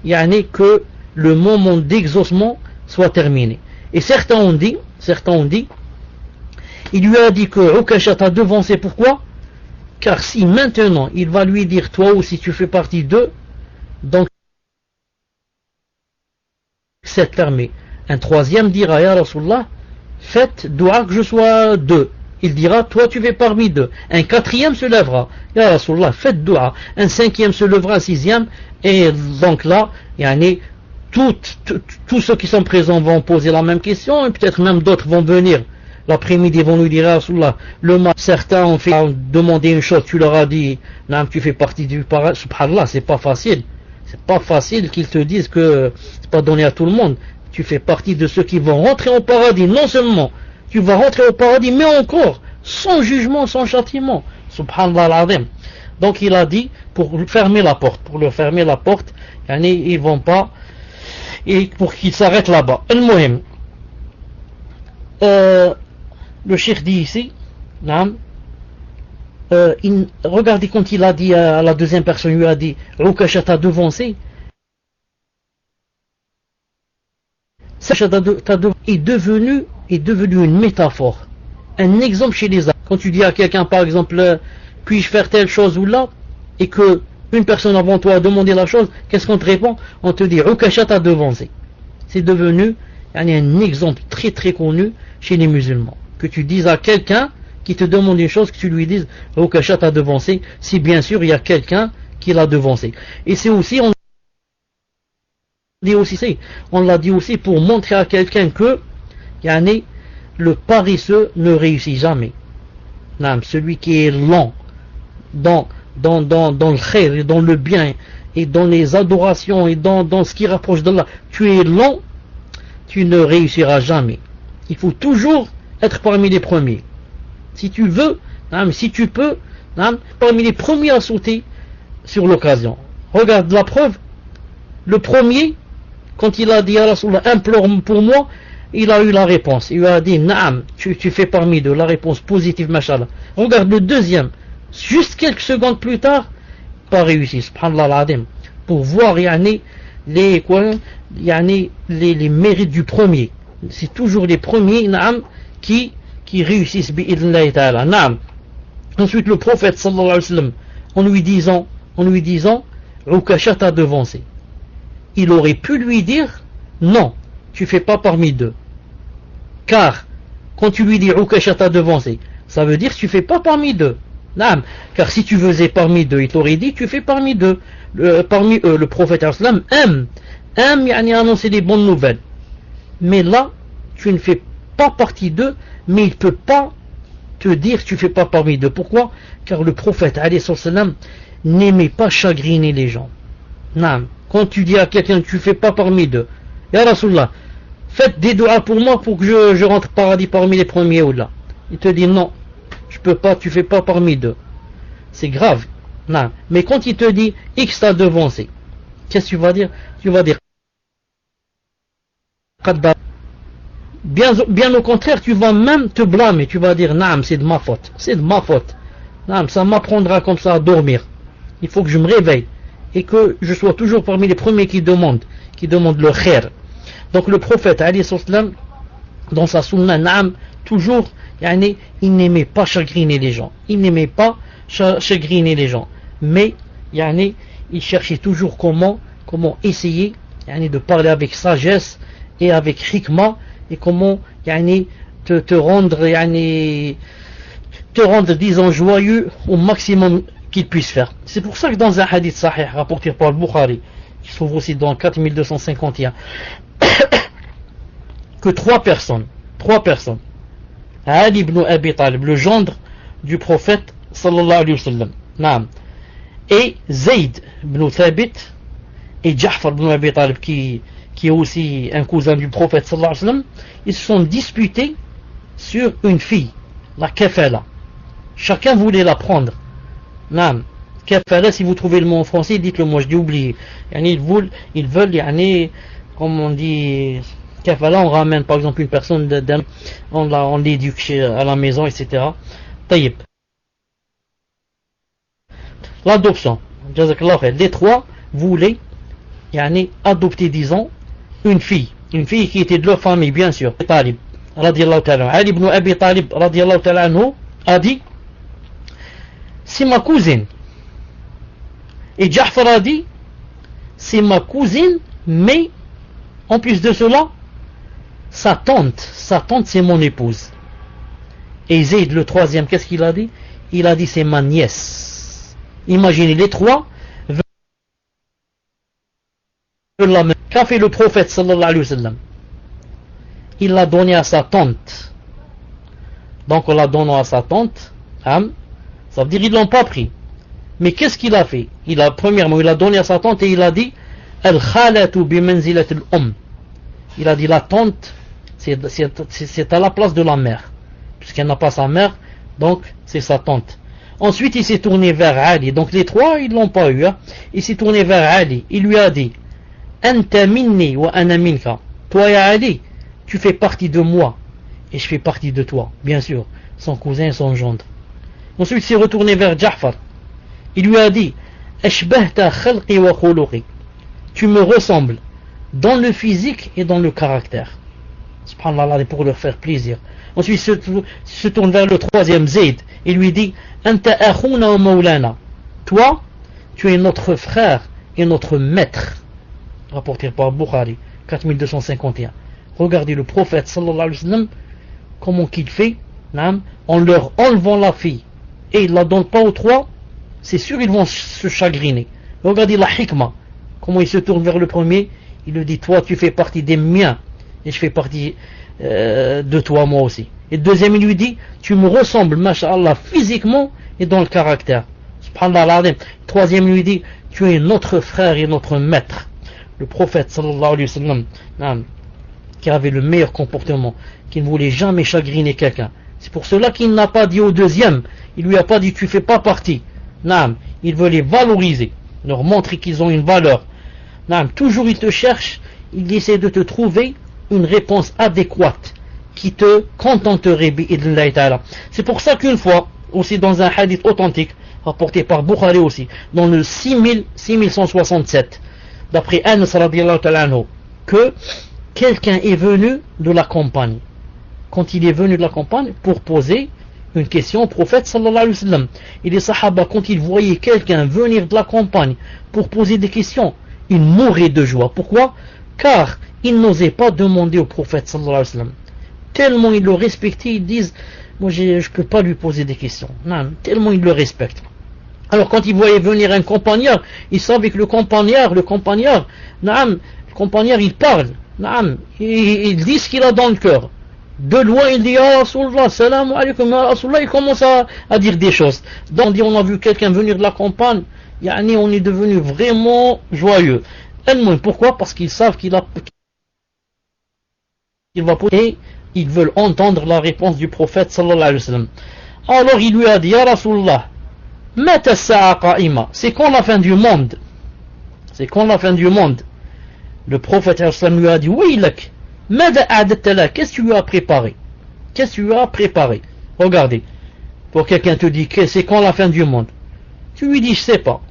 que le moment d'exaucement soit terminé. Et certains ont dit, il lui a dit que Ukasha t'a devancé. Pourquoi? Car si maintenant il va lui dire, toi aussi tu fais partie d'eux, donc c'est fermé. Un troisième dira, Ya Rasulallah, faites dua que je sois deux. Il dira, toi tu fais parmi deux. Un quatrième se lèvera, Ya Rasulallah, faites dua. Un cinquième se lèvera, un sixième. Et donc là, tous ceux qui sont présents vont poser la même question, et peut-être même d'autres vont venir. L'après-midi, vont lui dire, Ya Rasulallah, certains ont demandé une chose, tu leur as dit, non, tu fais partie du paradis. Subhanallah, c'est pas facile. C'est pas facile qu'ils te disent que c'est pas donné à tout le monde. Tu fais partie de ceux qui vont rentrer au paradis. Non seulement tu vas rentrer au paradis, mais encore sans jugement, sans châtiment. Subhanallah al-Azim. Donc il a dit pour fermer la porte. Pour leur fermer la porte, ils vont pas, et pour qu'ils s'arrêtent là-bas. Al-Muhim. Le cheikh dit ici, regardez quand il a dit à la deuxième personne, il lui a dit Ukasha t'a devancé. Est devenu une métaphore, un exemple chez les Arabes. Quand tu dis à quelqu'un par exemple, puis-je faire telle chose ou là, et que une personne avant toi a demandé la chose, qu'est-ce qu'on te répond? On te dit Ukasha t'a devancé. C'est devenu un exemple très très connu chez les musulmans. Que tu dises à quelqu'un qui te demande une chose, que tu lui dises Ukasha t'a devancé, si bien sûr il y a quelqu'un qui l'a devancé. Et c'est aussi, on l'a dit aussi pour montrer à quelqu'un que le paresseux ne réussit jamais. Celui qui est lent dans le khair et dans le bien et dans les adorations et dans ce qui rapproche d'Allah, tu es lent, tu ne réussiras jamais. Il faut toujours être parmi les premiers. Si tu veux, si tu peux, parmi les premiers à sauter sur l'occasion. Regarde la preuve. Le premier, quand il a dit à Rasulullah, implore pour moi, il a eu la réponse. Il lui a dit, Naam, tu fais parmi deux. La réponse positive, machallah. Regarde le deuxième. Juste quelques secondes plus tard, pas réussi. Subhanallah al-Azim. Pour voir, les mérites du premier. C'est toujours les premiers, Naam, qui réussissent bi'idhnillahi ta'ala. Naam. Ensuite, le prophète sallallahu alayhi wa sallam, en lui disant, Ukasha t'a devancé. Il aurait pu lui dire, non, tu fais pas parmi deux. Car, quand tu lui dis Ukasha t'a devancé, ça veut dire que tu fais pas parmi deux. Non, car si tu faisais parmi deux, il t'aurait dit, tu fais parmi deux. Parmi eux, le prophète sallallahu alayhi wa sallam aime yani annoncer des bonnes nouvelles. Mais là, tu ne fais pas partie d'eux, mais il ne peut pas te dire que tu ne fais pas parmi d'eux. Pourquoi? Car le prophète n'aimait pas chagriner les gens. Non. Quand tu dis à quelqu'un que tu ne fais pas parmi d'eux, Ya Rasulallah, faites des doigts pour moi pour que je rentre au paradis parmi les premiers ou là. Il te dit non, je peux pas, tu ne fais pas parmi d'eux. C'est grave. Non. Mais quand il te dit X t'a devancé, qu'est-ce que tu vas dire? Tu vas dire bien au contraire, tu vas même te blâmer, tu vas dire Naam, c'est de ma faute, Naam, ça m'apprendra comme ça à dormir. Il faut que je me réveille et que je sois toujours parmi les premiers qui demandent le khair. Donc le prophète alayhi salam, dans sa sunna, Naam, toujours, il n'aimait pas chagriner les gens, mais il cherchait toujours comment essayer de parler avec sagesse et avec hikma, et comment te rendre disons joyeux au maximum qu'il puisse faire. C'est pour ça que dans un hadith sahih rapporté par Bukhari, qui se trouve aussi dans 4251, que trois personnes, Ali ibn Abi Talib, le gendre du prophète sallallahu alayhi wa sallam, naam, et Zayd ibn Thabit et Ja'far ibn Abi Talib, qui est aussi un cousin du prophète sallallahu alayhi wa sallam, ils se sont disputés sur une fille, la kafala. Chacun voulait la prendre. Naam. Kafala, si vous trouvez le mot en français, dites-le moi, je l'ai oublié. Ils veulent, comme on dit, kafala, on ramène par exemple une personne, on l'éduque à la maison, etc. Taïb. L'adoption. Les trois voulaient adopter, disons, une fille qui était de leur famille, bien sûr. Talib, radiyallahu ta'ala. Ali ibn Abi Talib, radiyallahu ta'ala anhu, a dit, c'est ma cousine. Et Ja'far a dit, c'est ma cousine, mais en plus de cela, sa tante c'est mon épouse. Et Zayd, le troisième, qu'est-ce qu'il a dit? Il a dit, c'est ma nièce. Imaginez, les trois veulent. Qu'a fait le prophète sallallahu alayhi wa sallam? Il l'a donné à sa tante. Donc on l'a donné à sa tante, ça veut dire qu'ils ne l'ont pas pris. Mais qu'est-ce qu'il a fait? Premièrement, il a donné à sa tante et il a dit Al-khalatu bi manzilat al-um. Il a dit la tante, c'est à la place de la mère. Puisqu'elle n'a pas sa mère, donc c'est sa tante. Ensuite, il s'est tourné vers Ali. Donc les trois, ils ne l'ont pas eu. Il s'est tourné vers Ali. Il lui a dit Anta minni wa ana minka. Toi, ya Ali, tu fais partie de moi et je fais partie de toi, bien sûr, son cousin et son gendre. Ensuite, il s'est retourné vers Ja'far. Il lui a dit Ashbahta khalqi wa khuluqi. Tu me ressembles dans le physique et dans le caractère. Subhanallah, pour leur faire plaisir. Ensuite, il se tourne vers le troisième, Zayd, et lui dit Anta akhuna wa maulana. Toi, tu es notre frère et notre maître. Rapporté par Bukhari, 4251. Regardez le prophète sallallahu alayhi wa sallam, comment qu'il fait, en leur enlevant la fille, et il la donne pas aux trois, c'est sûr ils vont se chagriner. Regardez la hikmah, comment il se tourne vers le premier, il lui dit toi tu fais partie des miens, et je fais partie de toi moi aussi. Et le deuxième il lui dit tu me ressembles, masha'Allah, physiquement et dans le caractère. Subhanallah. Le troisième lui dit tu es notre frère et notre maître. Le prophète sallallahu alayhi wa sallam, qui avait le meilleur comportement, qui ne voulait jamais chagriner quelqu'un. C'est pour cela qu'il n'a pas dit au deuxième, il lui a pas dit tu fais pas partie. Il veut les valoriser, leur montrer qu'ils ont une valeur. Toujours il te cherche, il essaie de te trouver une réponse adéquate qui te contenterait. C'est pour ça qu'une fois, aussi dans un hadith authentique, rapporté par Bukhari aussi, dans le 6167, d'après Anas radiyallahu ta'ala anhu, que quelqu'un est venu de la campagne. Quand il est venu de la campagne pour poser une question au prophète sallallahu alayhi wa sallam. Et les sahaba, quand ils voyaient quelqu'un venir de la campagne pour poser des questions, ils mouraient de joie. Pourquoi? Car ils n'osaient pas demander au prophète sallallahu alayhi wa sallam. Tellement ils le respectaient, ils disent, moi je ne peux pas lui poser des questions. Non, tellement ils le respectent. Alors quand ils voyaient venir un compagnard, ils savaient que le compagnard, il parle. Il dit ce qu'il a dans le cœur. De loin, il dit ah Rasulullah, salam alaykum, ya Rasulullah, il commence à dire des choses. Donc, on a vu quelqu'un venir de la campagne, on est devenu vraiment joyeux. Pourquoi? Parce qu'ils savent qu'il va poser, et ils veulent entendre la réponse du prophète sallallahu alayhi wa sallam. Alors il lui a dit, ya Rasulullah, mata sa'a qa'ima, c'est quand la fin du monde? C'est quand la fin du monde? Le prophète sallallahu alayhi wa sallam lui a dit, oui, lak. Qu'est-ce que tu lui as préparé? Qu'est-ce que tu lui as préparé? Regardez, pour quelqu'un te dit que c'est quand la fin du monde, tu lui dis je sais pas,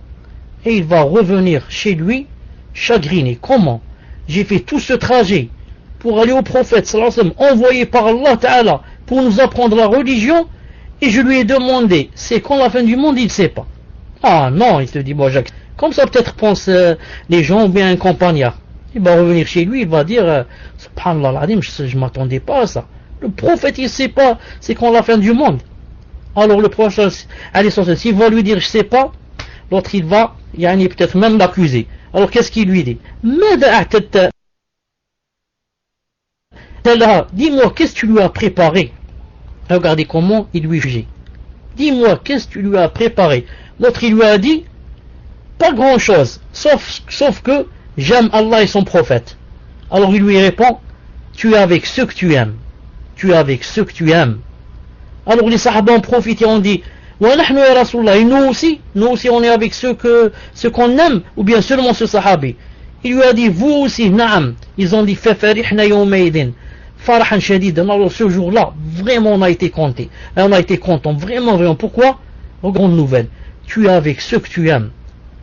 et il va revenir chez lui chagriné. Comment? J'ai fait tout ce trajet pour aller au prophète sallallahu alayhi wa sallam, envoyé par Allah Ta'ala pour nous apprendre la religion, et je lui ai demandé c'est quand la fin du monde, il ne sait pas. Ah non, il te dit bon Jacques, comme ça peut-être pensent les gens ou bien un compagnard. Il va revenir chez lui, il va dire subhanallah, je m'attendais pas à ça. Le prophète il sait pas c'est quand la fin du monde. Alors le prophète s'il va lui dire je sais pas, l'autre il va peut-être même l'accuser. Alors qu'est-ce qu'il lui dit? Dis-moi qu'est-ce que tu lui as préparé? Regardez comment il lui jugeait. Dis-moi qu'est-ce que tu lui as préparé? L'autre il lui a dit pas grand chose, sauf que j'aime Allah et son prophète. Alors il lui répond, tu es avec ceux que tu aimes. Tu es avec ceux que tu aimes. Alors les sahaba ont profité, ont dit, wa nahnu ya Rasulullah, et nous aussi on est avec ceux qu'on aime, ou bien seulement ce sahabi. Il lui a dit, vous aussi, na'am. Ils ont dit, fafarihna yawmaydin, farahan shadidan. Alors ce jour-là, vraiment on a été content. On a été content, vraiment. Pourquoi? Grande nouvelle. Tu es avec ceux que tu aimes.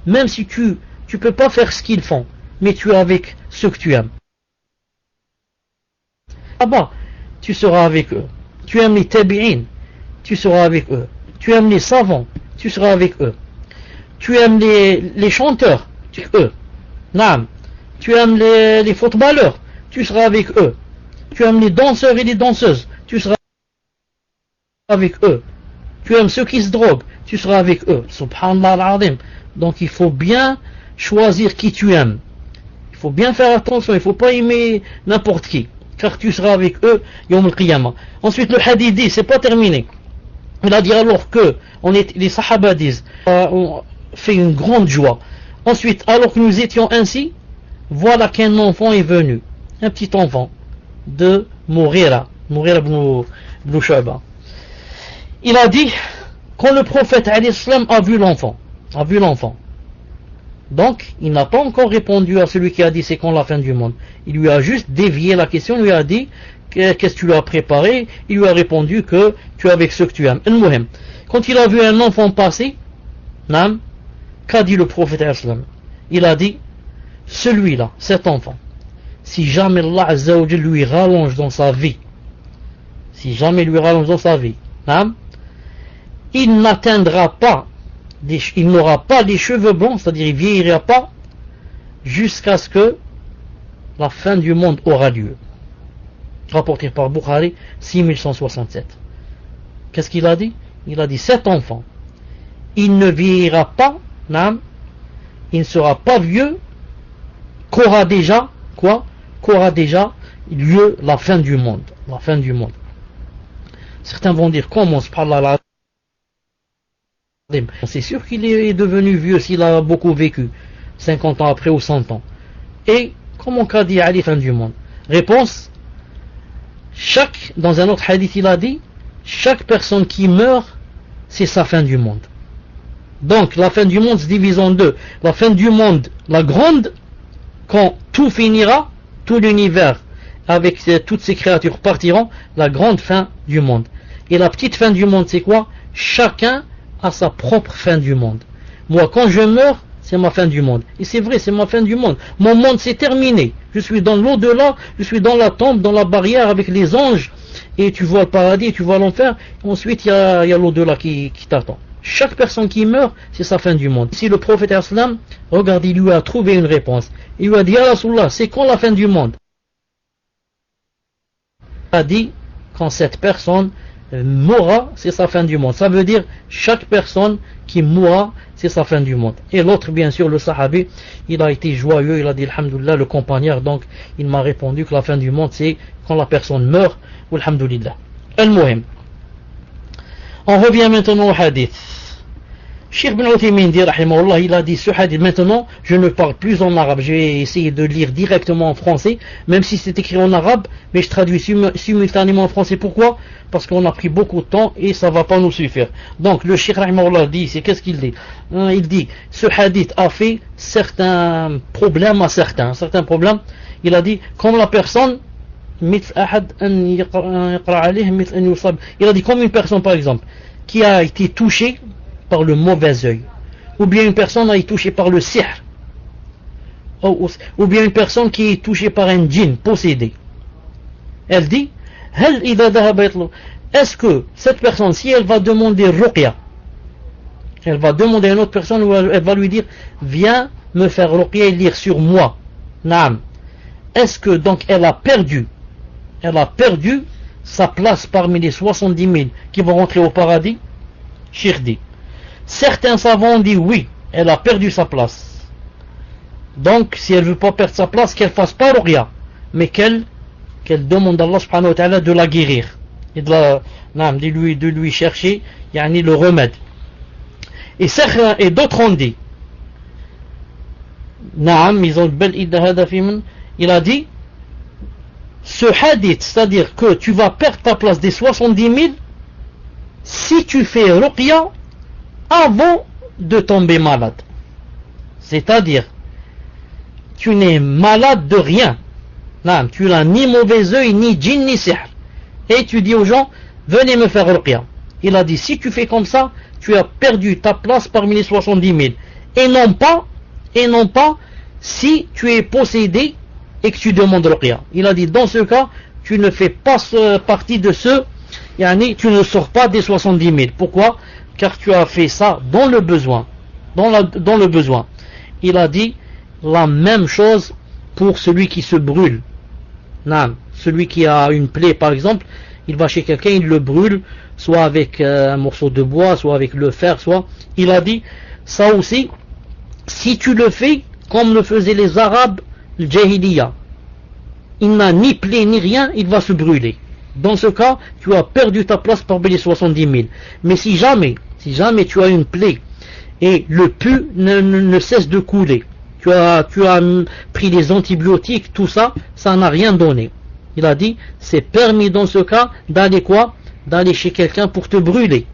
Même si tu peux pas faire ce qu'ils font, mais tu es avec ceux que tu aimes. Là-bas, tu seras avec eux. Tu aimes les tabi'in, tu seras avec eux. Tu aimes les savants, tu seras avec eux. Tu aimes les chanteurs, eux. Naam. Tu aimes les footballeurs, tu seras avec eux. Tu aimes les danseurs et les danseuses, tu seras avec eux. Tu aimes ceux qui se droguent, tu seras avec eux. Subhanallah al-azim. Donc il faut bien choisir qui tu aimes. Il faut bien faire attention, il ne faut pas aimer n'importe qui, car tu seras avec eux yawm al-qiyamah. Ensuite le hadith dit, c'est pas terminé. Il a dit alors que les sahaba disent, on fait une grande joie. Ensuite, alors que nous étions ainsi, voilà qu'un enfant est venu, un petit enfant de Mughira ibn Shu'ba. Il a dit, quand le prophète alayhi salam a vu l'enfant, donc il n'a pas encore répondu à celui qui a dit c'est quand la fin du monde. Il lui a juste dévié la question, il lui a dit qu'est-ce que tu lui as préparé. Il lui a répondu que tu es avec ceux que tu aimes. Quand il a vu un enfant passer, qu'a dit le prophète alayhi salam? Il a dit, celui-là, cet enfant, si jamais Allah Azza wa Jalla lui rallonge dans sa vie, il n'atteindra pas, il n'aura pas les cheveux blancs, c'est-à-dire il vieillira pas jusqu'à ce que la fin du monde aura lieu. Rapporté par Bukhari 6167. Qu'est-ce qu'il a dit? Il a dit cet enfant, il ne vieillira pas, il ne sera pas vieux qu'aura déjà lieu la fin du monde. Certains vont dire comment subhanallah, c'est sûr qu'il est devenu vieux s'il a beaucoup vécu 50 ans après ou 100 ans. Et comment qu'a dit Ali fin du monde? Réponse, dans un autre hadith il a dit, chaque personne qui meurt c'est sa fin du monde. Donc la fin du monde se divise en deux. La fin du monde, la grande, quand tout finira, tout l'univers avec toutes ces créatures partiront, la grande fin du monde. Et la petite fin du monde c'est quoi? Chacun a sa propre fin du monde. Moi quand je meurs, c'est ma fin du monde. Et c'est vrai, c'est ma fin du monde. Mon monde c'est terminé. Je suis dans l'au-delà, je suis dans la tombe, dans la barrière avec les anges et tu vois le paradis, et tu vois l'enfer, ensuite il y a l'au-delà qui t'attend. Chaque personne qui meurt, c'est sa fin du monde. Si le prophète sallam, regarde, il lui a trouvé une réponse. Il lui a dit, ya Rasulallah, c'est quand la fin du monde? Il a dit, quand cette personne mourra, c'est sa fin du monde. Ça veut dire, chaque personne qui mourra, c'est sa fin du monde. Et l'autre, bien sûr, le sahabi, il a été joyeux, il a dit, alhamdoulilah, le compagnon, donc, il m'a répondu que la fin du monde, c'est quand la personne meurt, ou alhamdoulilah. Al-Muhim. On revient maintenant au hadith. Cheikh Ibn Uthaymin dit, rahimahullah, il a dit ce hadith. Maintenant, je ne parle plus en arabe. Je vais essayer de lire directement en français, même si c'est écrit en arabe, mais je traduis simultanément en français. Pourquoi? Parce qu'on a pris beaucoup de temps et ça va pas nous suffire. Donc, le Cheikh rahimahullah dit, c'est qu'est-ce qu'il dit? Il dit, ce hadith a fait certains problèmes à certains problèmes. Il a dit, comme la personne, il a dit, comme une personne, par exemple, qui a été touchée par le mauvais œil, ou bien une personne a été touchée par le sihr, ou bien une personne qui est touchée par un djinn possédé. Elle dit, est-ce que cette personne, si elle va demander ruqya, elle va demander à une autre personne, ou elle va lui dire, viens me faire ruqya et lire sur moi, naam, est-ce que donc elle a perdu sa place parmi les 70 000 qui vont rentrer au paradis? Cheikh dit, certains savants ont dit oui, elle a perdu sa place. Donc, si elle ne veut pas perdre sa place, qu'elle fasse pas ruqya, mais qu'elle demande à Allah subhanahu wa ta'ala de la guérir et de lui chercher le remède. Et d'autres ont dit, il a dit, ce hadith, c'est-à-dire que tu vas perdre ta place des 70 000 si tu fais ruqya avant de tomber malade. C'est-à-dire, tu n'es malade de rien. Non, tu n'as ni mauvais œil, ni djinn, ni sihr. Et tu dis aux gens, venez me faire ruqya. Il a dit, si tu fais comme ça, tu as perdu ta place parmi les 70 000. Et non pas si tu es possédé et que tu demandes ruqya. Il a dit, dans ce cas, tu ne fais pas partie de ceux, tu ne sors pas des 70 000. Pourquoi? Car tu as fait ça dans le besoin. Dans le besoin. Il a dit la même chose pour celui qui se brûle. Non, celui qui a une plaie, par exemple, il va chez quelqu'un, il le brûle, soit avec un morceau de bois, soit avec le fer, soit... Il a dit, ça aussi, si tu le fais, comme le faisaient les Arabes, le Jahiliya, il n'a ni plaie ni rien, il va se brûler. Dans ce cas, tu as perdu ta place parmi les 70 000. Mais si jamais tu as une plaie et le pus ne cesse de couler, tu as pris des antibiotiques, tout ça, ça n'a rien donné. Il a dit, c'est permis dans ce cas d'aller chez quelqu'un pour te brûler.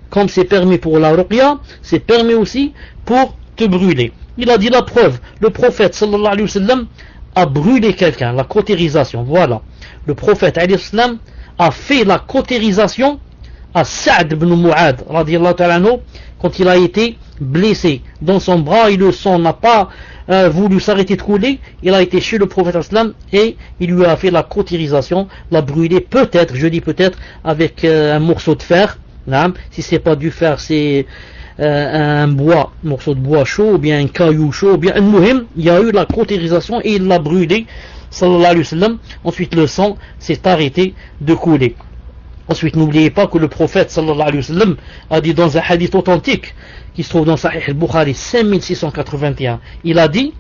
Comme c'est permis pour la ruqya, c'est permis aussi pour te brûler. Il a dit la preuve, le prophète sallallahu alayhi wa sallam a brûlé quelqu'un, la cautérisation, voilà. Le prophète alayhi salam a fait la cautérisation à Sa'd ibn Mu'ad radiyallahu ta'ala anhu, quand il a été blessé dans son bras et le sang n'a pas voulu s'arrêter de couler. Il a été chez le prophète sallam et il lui a fait la cautérisation, l'a brûlé, peut-être, je dis peut-être, avec un morceau de fer. Si c'est pas du fer, c'est un morceau de bois chaud, ou bien un caillou chaud, ou bien un muhim. Il y a eu la cautérisation et il l'a brûlé, sallallahu alayhi wa sallam. Ensuite le sang s'est arrêté de couler. Ensuite, n'oubliez pas que le prophète sallallahu alayhi wa sallam a dit dans un hadith authentique qui se trouve dans Sahih al-Bukhari 5681, il a dit,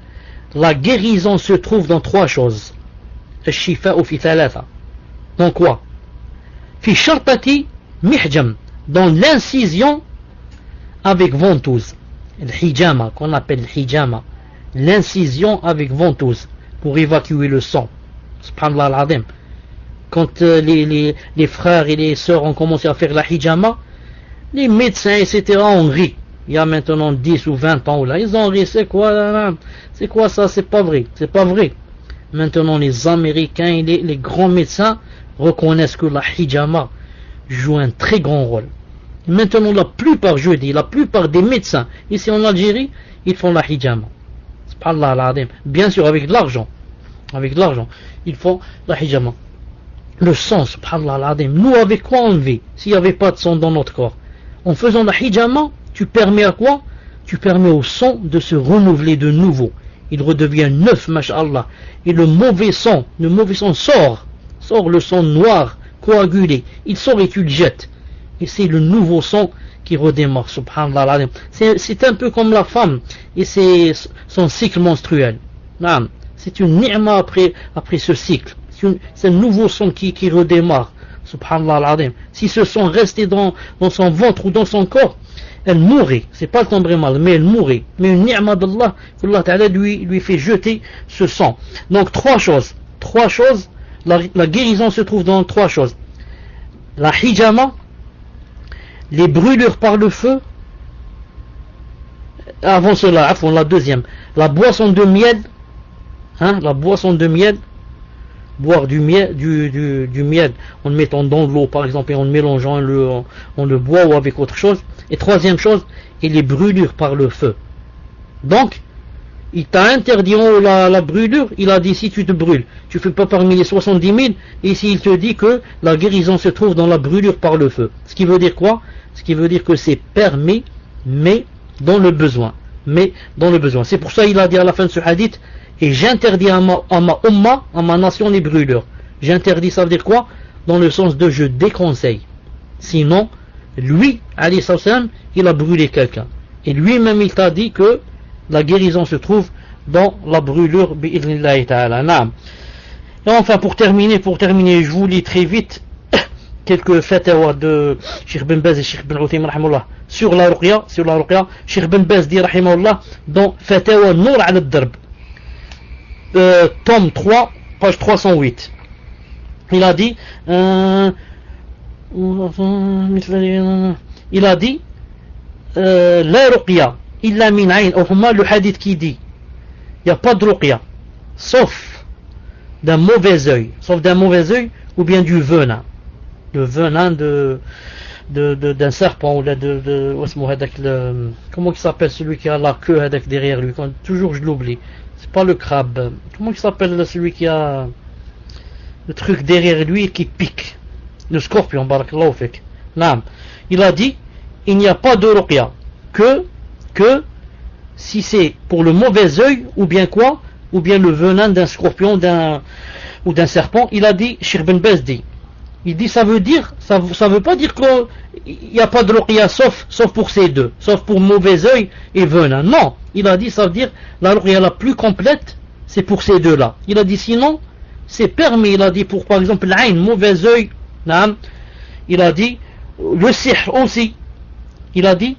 la guérison se trouve dans trois choses. Al-shifa'u fi thalatha. Dans quoi? Fi shartati mihjam, dans l'incision avec ventouse. Le-hijama, qu'on appelle le-hijama, l'incision avec ventouse pour évacuer le sang. Subhanallah al-azim. Quand les frères et les sœurs ont commencé à faire la hijama, les médecins, etc., ont ri. Il y a maintenant 10 ou 20 ans là, ils ont ri. C'est quoi ça? C'est pas vrai. Maintenant, les Américains et les grands médecins reconnaissent que la hijama joue un très grand rôle. Maintenant, la plupart des médecins ici en Algérie, ils font la hijama. Subhanallah al-azim. Bien sûr, avec de l'argent. Ils font la hijama. le sang, subhanallah al-azim. Nous, avec quoi on vit s'il n'y avait pas de sang dans notre corps? En faisant la hijama, tu permets à quoi? Tu permets au sang de se renouveler de nouveau. Il redevient neuf, masha'Allah. Et le mauvais sang sort le sang noir, coagulé. Il sort et tu le jettes. Et c'est le nouveau sang qui redémarre, subhanallah al-azim. C'est un peu comme la femme et son cycle menstruel. C'est une ni'ma après ce cycle. C'est un nouveau sang qui redémarre, subhanallah al-azim. Si ce sang restait dans son ventre ou dans son corps, elle mourrait. C'est pas le tomber mal, mais elle mourrait. Mais une ni'ma d'Allah, qu'Allah Ta'ala lui fait jeter ce sang. Donc trois choses. La guérison se trouve dans trois choses. La hijama, les brûlures par le feu. Avant cela, la deuxième, la boisson de miel, la boisson de miel, boire du miel en le mettant dans l'eau par exemple et en le mélangeant, on le boit ou avec autre chose. Et troisième chose, et les brûlures par le feu. Donc, il t'a interdit en haut la brûlure, il a dit si tu te brûles, tu fais pas parmi les 70 000, et ici il te dit que la guérison se trouve dans la brûlure par le feu. Ce qui veut dire quoi? Ce qui veut dire que c'est permis, mais dans le besoin. C'est pour ça qu'il a dit à la fin de ce hadith, et j'interdis à ma umma, à ma nation, les brûlures. J'interdis, ça veut dire quoi? Dans le sens de je déconseille. Sinon, lui, alayhi salam, il a brûlé quelqu'un. Et lui-même, il t'a dit que la guérison se trouve dans la brûlure, bi'idhnillahi ta'ala. Naam. Et enfin, pour terminer, je vous lis très vite quelques fatawa de Cheikh Ben Baz et Cheikh Ben Uthaymin rahimahullah sur la ruqya. Cheikh Ben Baz dit rahimahullah dans Fatawa Nour ala ad-Darb, tome 3, page 308. Il a dit la ruqya illa min ayn, le hadith qui dit il n'y a pas de ruqya sauf d'un mauvais œil, ou bien du venin, le venin d'un serpent, ou comment il s'appelle celui qui a la queue avec derrière lui, toujours je l'oublie, c'est pas le crabe, comment il s'appelle celui qui a le truc derrière lui qui pique, le scorpion, barakallahu fik. Naam. Il a dit il n'y a pas de ruqya que si c'est pour le mauvais œil, ou bien quoi, ou bien le venin d'un scorpion ou d'un serpent. Il a dit, Cheikh Ben Baz dit, il dit ça veut pas dire qu'il n'y a pas de ruqya sauf pour ces deux, sauf pour mauvais œil et venin. Non, il a dit ça veut dire la ruqya la plus complète c'est pour ces deux là. Il a dit sinon c'est permis. Il a dit pour par exemple l'ayn, mauvais œil, il a dit le sihr aussi. Il a dit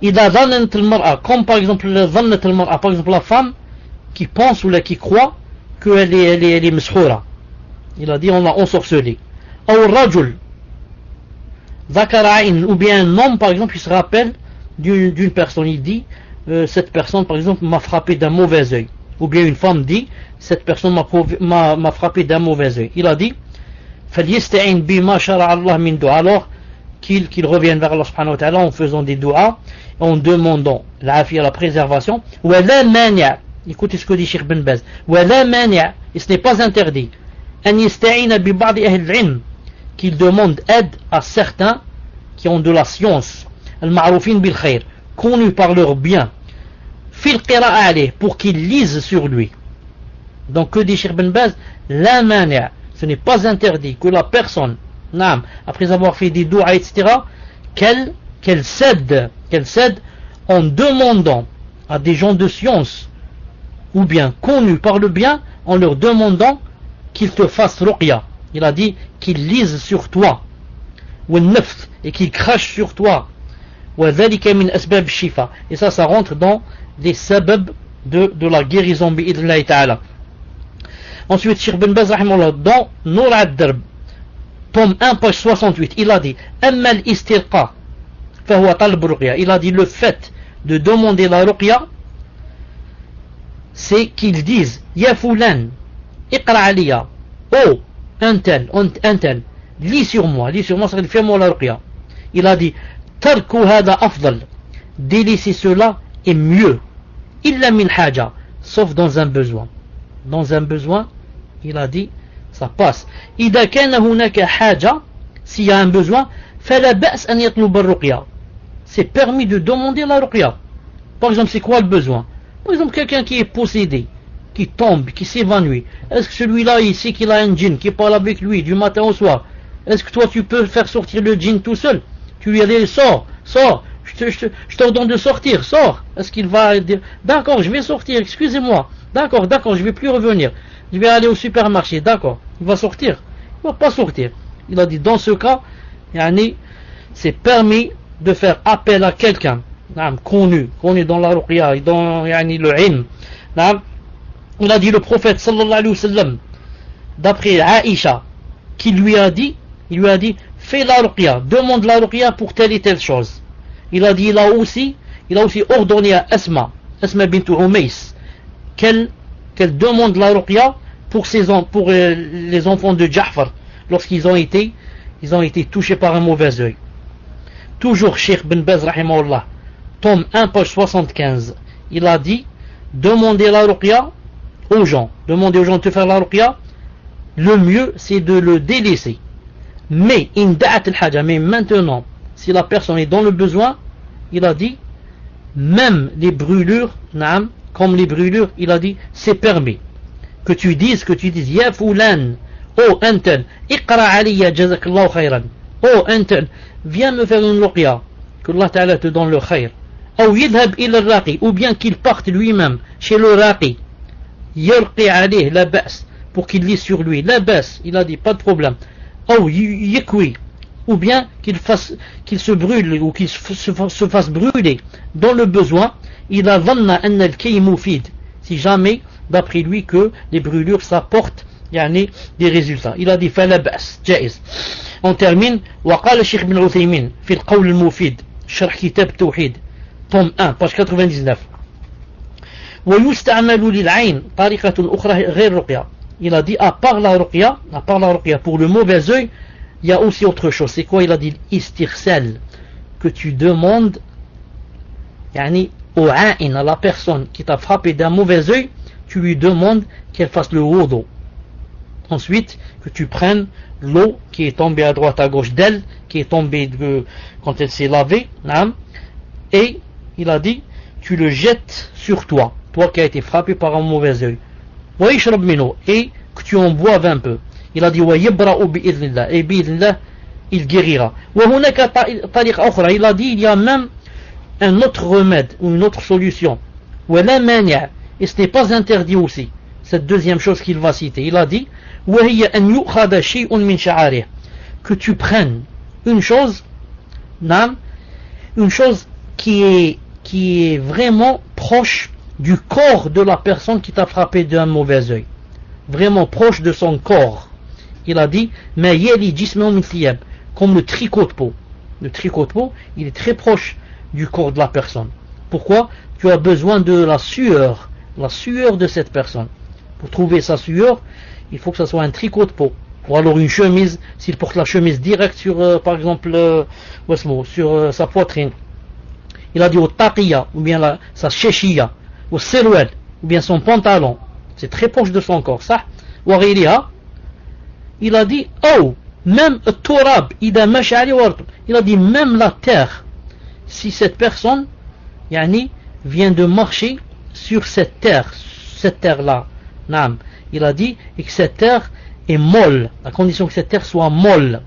il a dhanat al-mar'a, comme par exemple dhanat al-mar'a, par exemple la femme qui pense ou qui croit qu'elle est meshoura. Il a dit on l'a ensorcelée. Ou rajul zakara, ou bien un homme par exemple il se rappelle d'une personne, il dit cette personne par exemple m'a frappé d'un mauvais œil, ou bien une femme dit cette personne m'a frappé d'un mauvais œil. Il a dit falyasta'in bima shara'a Allah min du'a, alors qu'il revienne vers Allah subhanahu wa ta'ala en faisant des du'a, en demandant la préservation. Wa la mania, écoutez ce que dit Cheikh Ben Baz, wa la mania, et ce n'est pas interdit, an yasta'ina bi ba'd ahli al-'ilm, qu'il demande aide à certains qui ont de la science, al-ma'rufin bil khair, connus par leur bien, fil qira'a alayh, pour qu'ils lisent sur lui. Donc que dit Cheikh Ben Baz? La mania, ce n'est pas interdit que la personne, après avoir fait des doigts, etc., qu'elle cède en demandant à des gens de science, ou bien connus par le bien, en leur demandant qu'ils te fassent ruqya. Il a dit qu'ils lisent sur toi, et qu'ils crachent sur toi. Et ça rentre dans les sabab de la guérison bi'idhnillahi ta'ala. Ensuite, Cheikh Ben Baz rahimahullah, dans Nour ad-Darb, tome 1, page 68, il a dit amma al-istirqa fahuwa talab ruqya. Il a dit le fait de demander la ruqya, c'est qu'ils disent ya fulan iqra aliya, oh un tel, lis sur moi, ça fait fais-moi la ruqya. Il a dit tarku hada afdal, délaisser cela est mieux, illa min haja, sauf dans un besoin. Il a dit ça passe. إذا كان هناك حاجة, s'il y a un besoin, فلا بأس أن يطلب الرقية. C'est permis de demander la ruqya. Par exemple, c'est quoi le besoin? Par exemple, quelqu'un qui est possédé, qui tombe, qui s'évanouit. Est-ce que celui-là, il sait qu'il a un djinn qui parle avec lui du matin au soir? Est-ce que toi, tu peux faire sortir le djinn tout seul? Tu lui dis, sors, je t'ordonne de sortir, sors. Est-ce qu'il va dire, d'accord, je vais sortir, excusez-moi. D'accord, je vais plus revenir. Je vais aller au supermarché, d'accord. Il va sortir? Il va pas sortir. Il a dit, dans ce cas, c'est permis de faire appel à quelqu'un connu dans la ruqya, dans le ilm. Il a dit le prophète sallallahu alayhi wa sallam, d'après Aïcha, qui lui a dit, fais la ruqya, demande la ruqya pour telle et telle chose. Il a dit, il a aussi ordonné à Asma bint Umays, qu'elle demande la ruqya pour les enfants de Ja'far, lorsqu'ils ont été touchés par un mauvais œil. Toujours Cheikh Ben Baz rahimahullah, tome 1 page 75, il a dit, demandez la ruqya aux gens de te faire la ruqya, le mieux c'est de le délaisser. Mais mais maintenant, si la personne est dans le besoin, il a dit, même les brûlures, comme les brûlures, il a dit, c'est permis. Que tu dises, ya fulan, oh antel, iqra aliya jazakallahu khayran, oh antel, viens me faire une ruqya, que Allah Ta'ala te donne le khayr. Ou bien qu'il parte lui-même chez le raqi, yalqi alayh la ba's, pour qu'il lise sur lui, la ba's, il a dit, pas de problème. Ou bien qu'il se brûle, ou qu'il se fasse brûler dans le besoin, il a dhanna anna al-kay mufid, si jamais, d'après lui, que les brûlures s'apportent des résultats. Il a dit, fala ba's, jaiz. On termine, وقال الشيخ بن عثيمين في القول المفيد شرح كتاب التوحيد tome 1 page 99, ويستعمل للعين طريقة أخرى غير رقية. Il a dit, à part la ruqya, pour le mauvais œil, il y a aussi autre chose. C'est quoi? Il a dit istirsal, que tu demandes au a'in, à la personne qui t'a frappé d'un mauvais œil, tu lui demandes qu'elle fasse le wudu. Ensuite, que tu prennes l'eau qui est tombée à droite à gauche d'elle, qui est tombée quand elle s'est lavée, et il a dit, tu le jettes sur toi qui as été frappé par un mauvais œil. Et que tu en boives un peu. Il a dit, et bi'idhnillah, il guérira. Il a dit, il y a même un autre remède, ou une autre solution. Et ce n'est pas interdit aussi. Cette deuxième chose qu'il va citer. Il a dit, que tu prennes une chose qui est vraiment proche du corps de la personne qui t'a frappé d'un mauvais œil, vraiment proche de son corps. Il a dit, comme le tricot de peau. Le tricot de peau, il est très proche du corps de la personne. Pourquoi? Tu as besoin de la sueur de cette personne. Pour trouver sa sueur, il faut que ce soit un tricot de peau. Ou alors une chemise, s'il porte la chemise directe sur, par exemple, sur sa poitrine. Il a dit au taqiya, ou bien sa chéchia, au serouel, ou bien son pantalon. C'est très proche de son corps, ça. Ou il a dit, même turab, il a dit, même la terre, si cette personne, vient de marcher sur cette terre-là, il a dit, et que cette terre est molle, à condition que cette terre soit molle.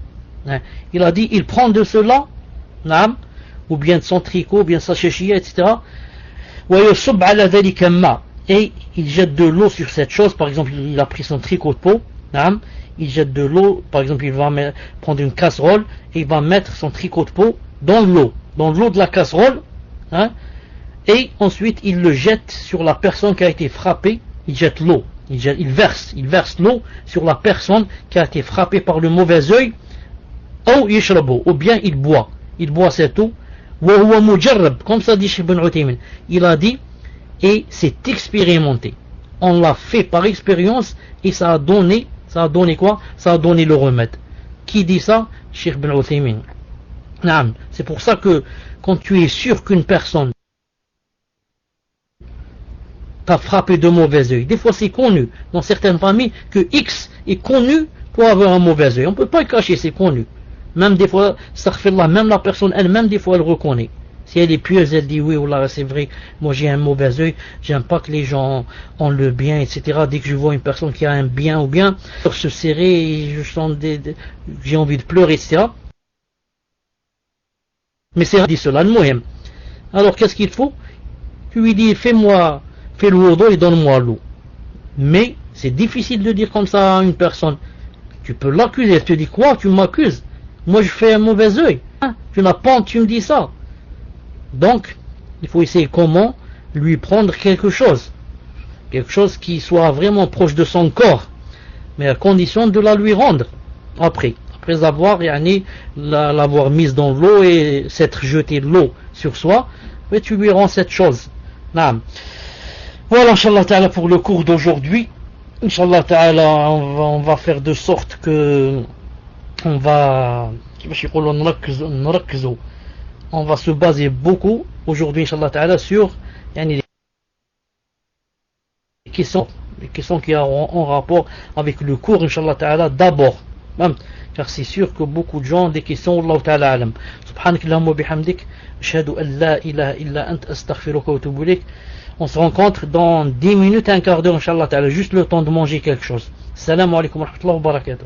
Il a dit, il prend de cela, ou bien de son tricot, ou bien sa chéchia, etc. Et il jette de l'eau sur cette chose. Par exemple, il a pris son tricot de peau, il jette de l'eau, par exemple, il va prendre une casserole, et il va mettre son tricot de peau dans l'eau de la casserole, et ensuite il le jette sur la personne qui a été frappée. Il jette l'eau, il verse l'eau sur la personne qui a été frappée par le mauvais œil, ou bien il boit cette eau, comme ça dit Ibn Uthaymin. Il a dit, et c'est expérimenté, on l'a fait par expérience, et ça a donné quoi? Ça a donné le remède. Qui dit ça? Cheikh Ibn Uthaymin. C'est pour ça que quand tu es sûr qu'une personne t'a frappé de mauvais œil. Des fois c'est connu dans certaines familles que X est connu pour avoir un mauvais œil. On ne peut pas le cacher, c'est connu. Même des fois, même la personne elle-même, des fois elle reconnaît. Si elle est pieuse, elle dit oui, oh là, c'est vrai, moi j'ai un mauvais œil, j'aime pas que les gens ont le bien, etc. Dès que je vois une personne qui a un bien ou bien, se serrer, je sens j'ai envie de pleurer, etc. Mais c'est dit cela, le moyen. Alors qu'est-ce qu'il faut? Tu lui dis, fais le wudu et donne-moi l'eau. Mais c'est difficile de dire comme ça à une personne. Tu peux l'accuser, elle te dit quoi? Tu m'accuses? Moi je fais un mauvais œil. Hein? Tu n'as pas honte, tu me dis ça. Donc, il faut essayer comment lui prendre quelque chose qui soit vraiment proche de son corps, mais à condition de la lui rendre après avoir l'avoir mise dans l'eau et s'être jeté l'eau sur soi, mais tu lui rends cette chose. Naam. Voilà, Inch'Allah Ta'ala, pour le cours d'aujourd'hui. Inch'Allah Ta'ala, on va faire de sorte que on va se baser beaucoup aujourd'hui, Inch'Allah Ta'ala, sur les questions qui ont en rapport avec le cours, Inch'Allah Ta'ala, d'abord. Car c'est sûr que beaucoup de gens ont des questions, Allah Ta'ala alam. Subhanakallahumma bihamdik, ashhadu an la ilaha illa ant, astaghfiruka wa atubu ilayk. On se rencontre dans 10 minutes, un quart d'heure, Inch'Allah Ta'ala, juste le temps de manger quelque chose. Salam alaikum wa rahmatullahi wa barakatuh.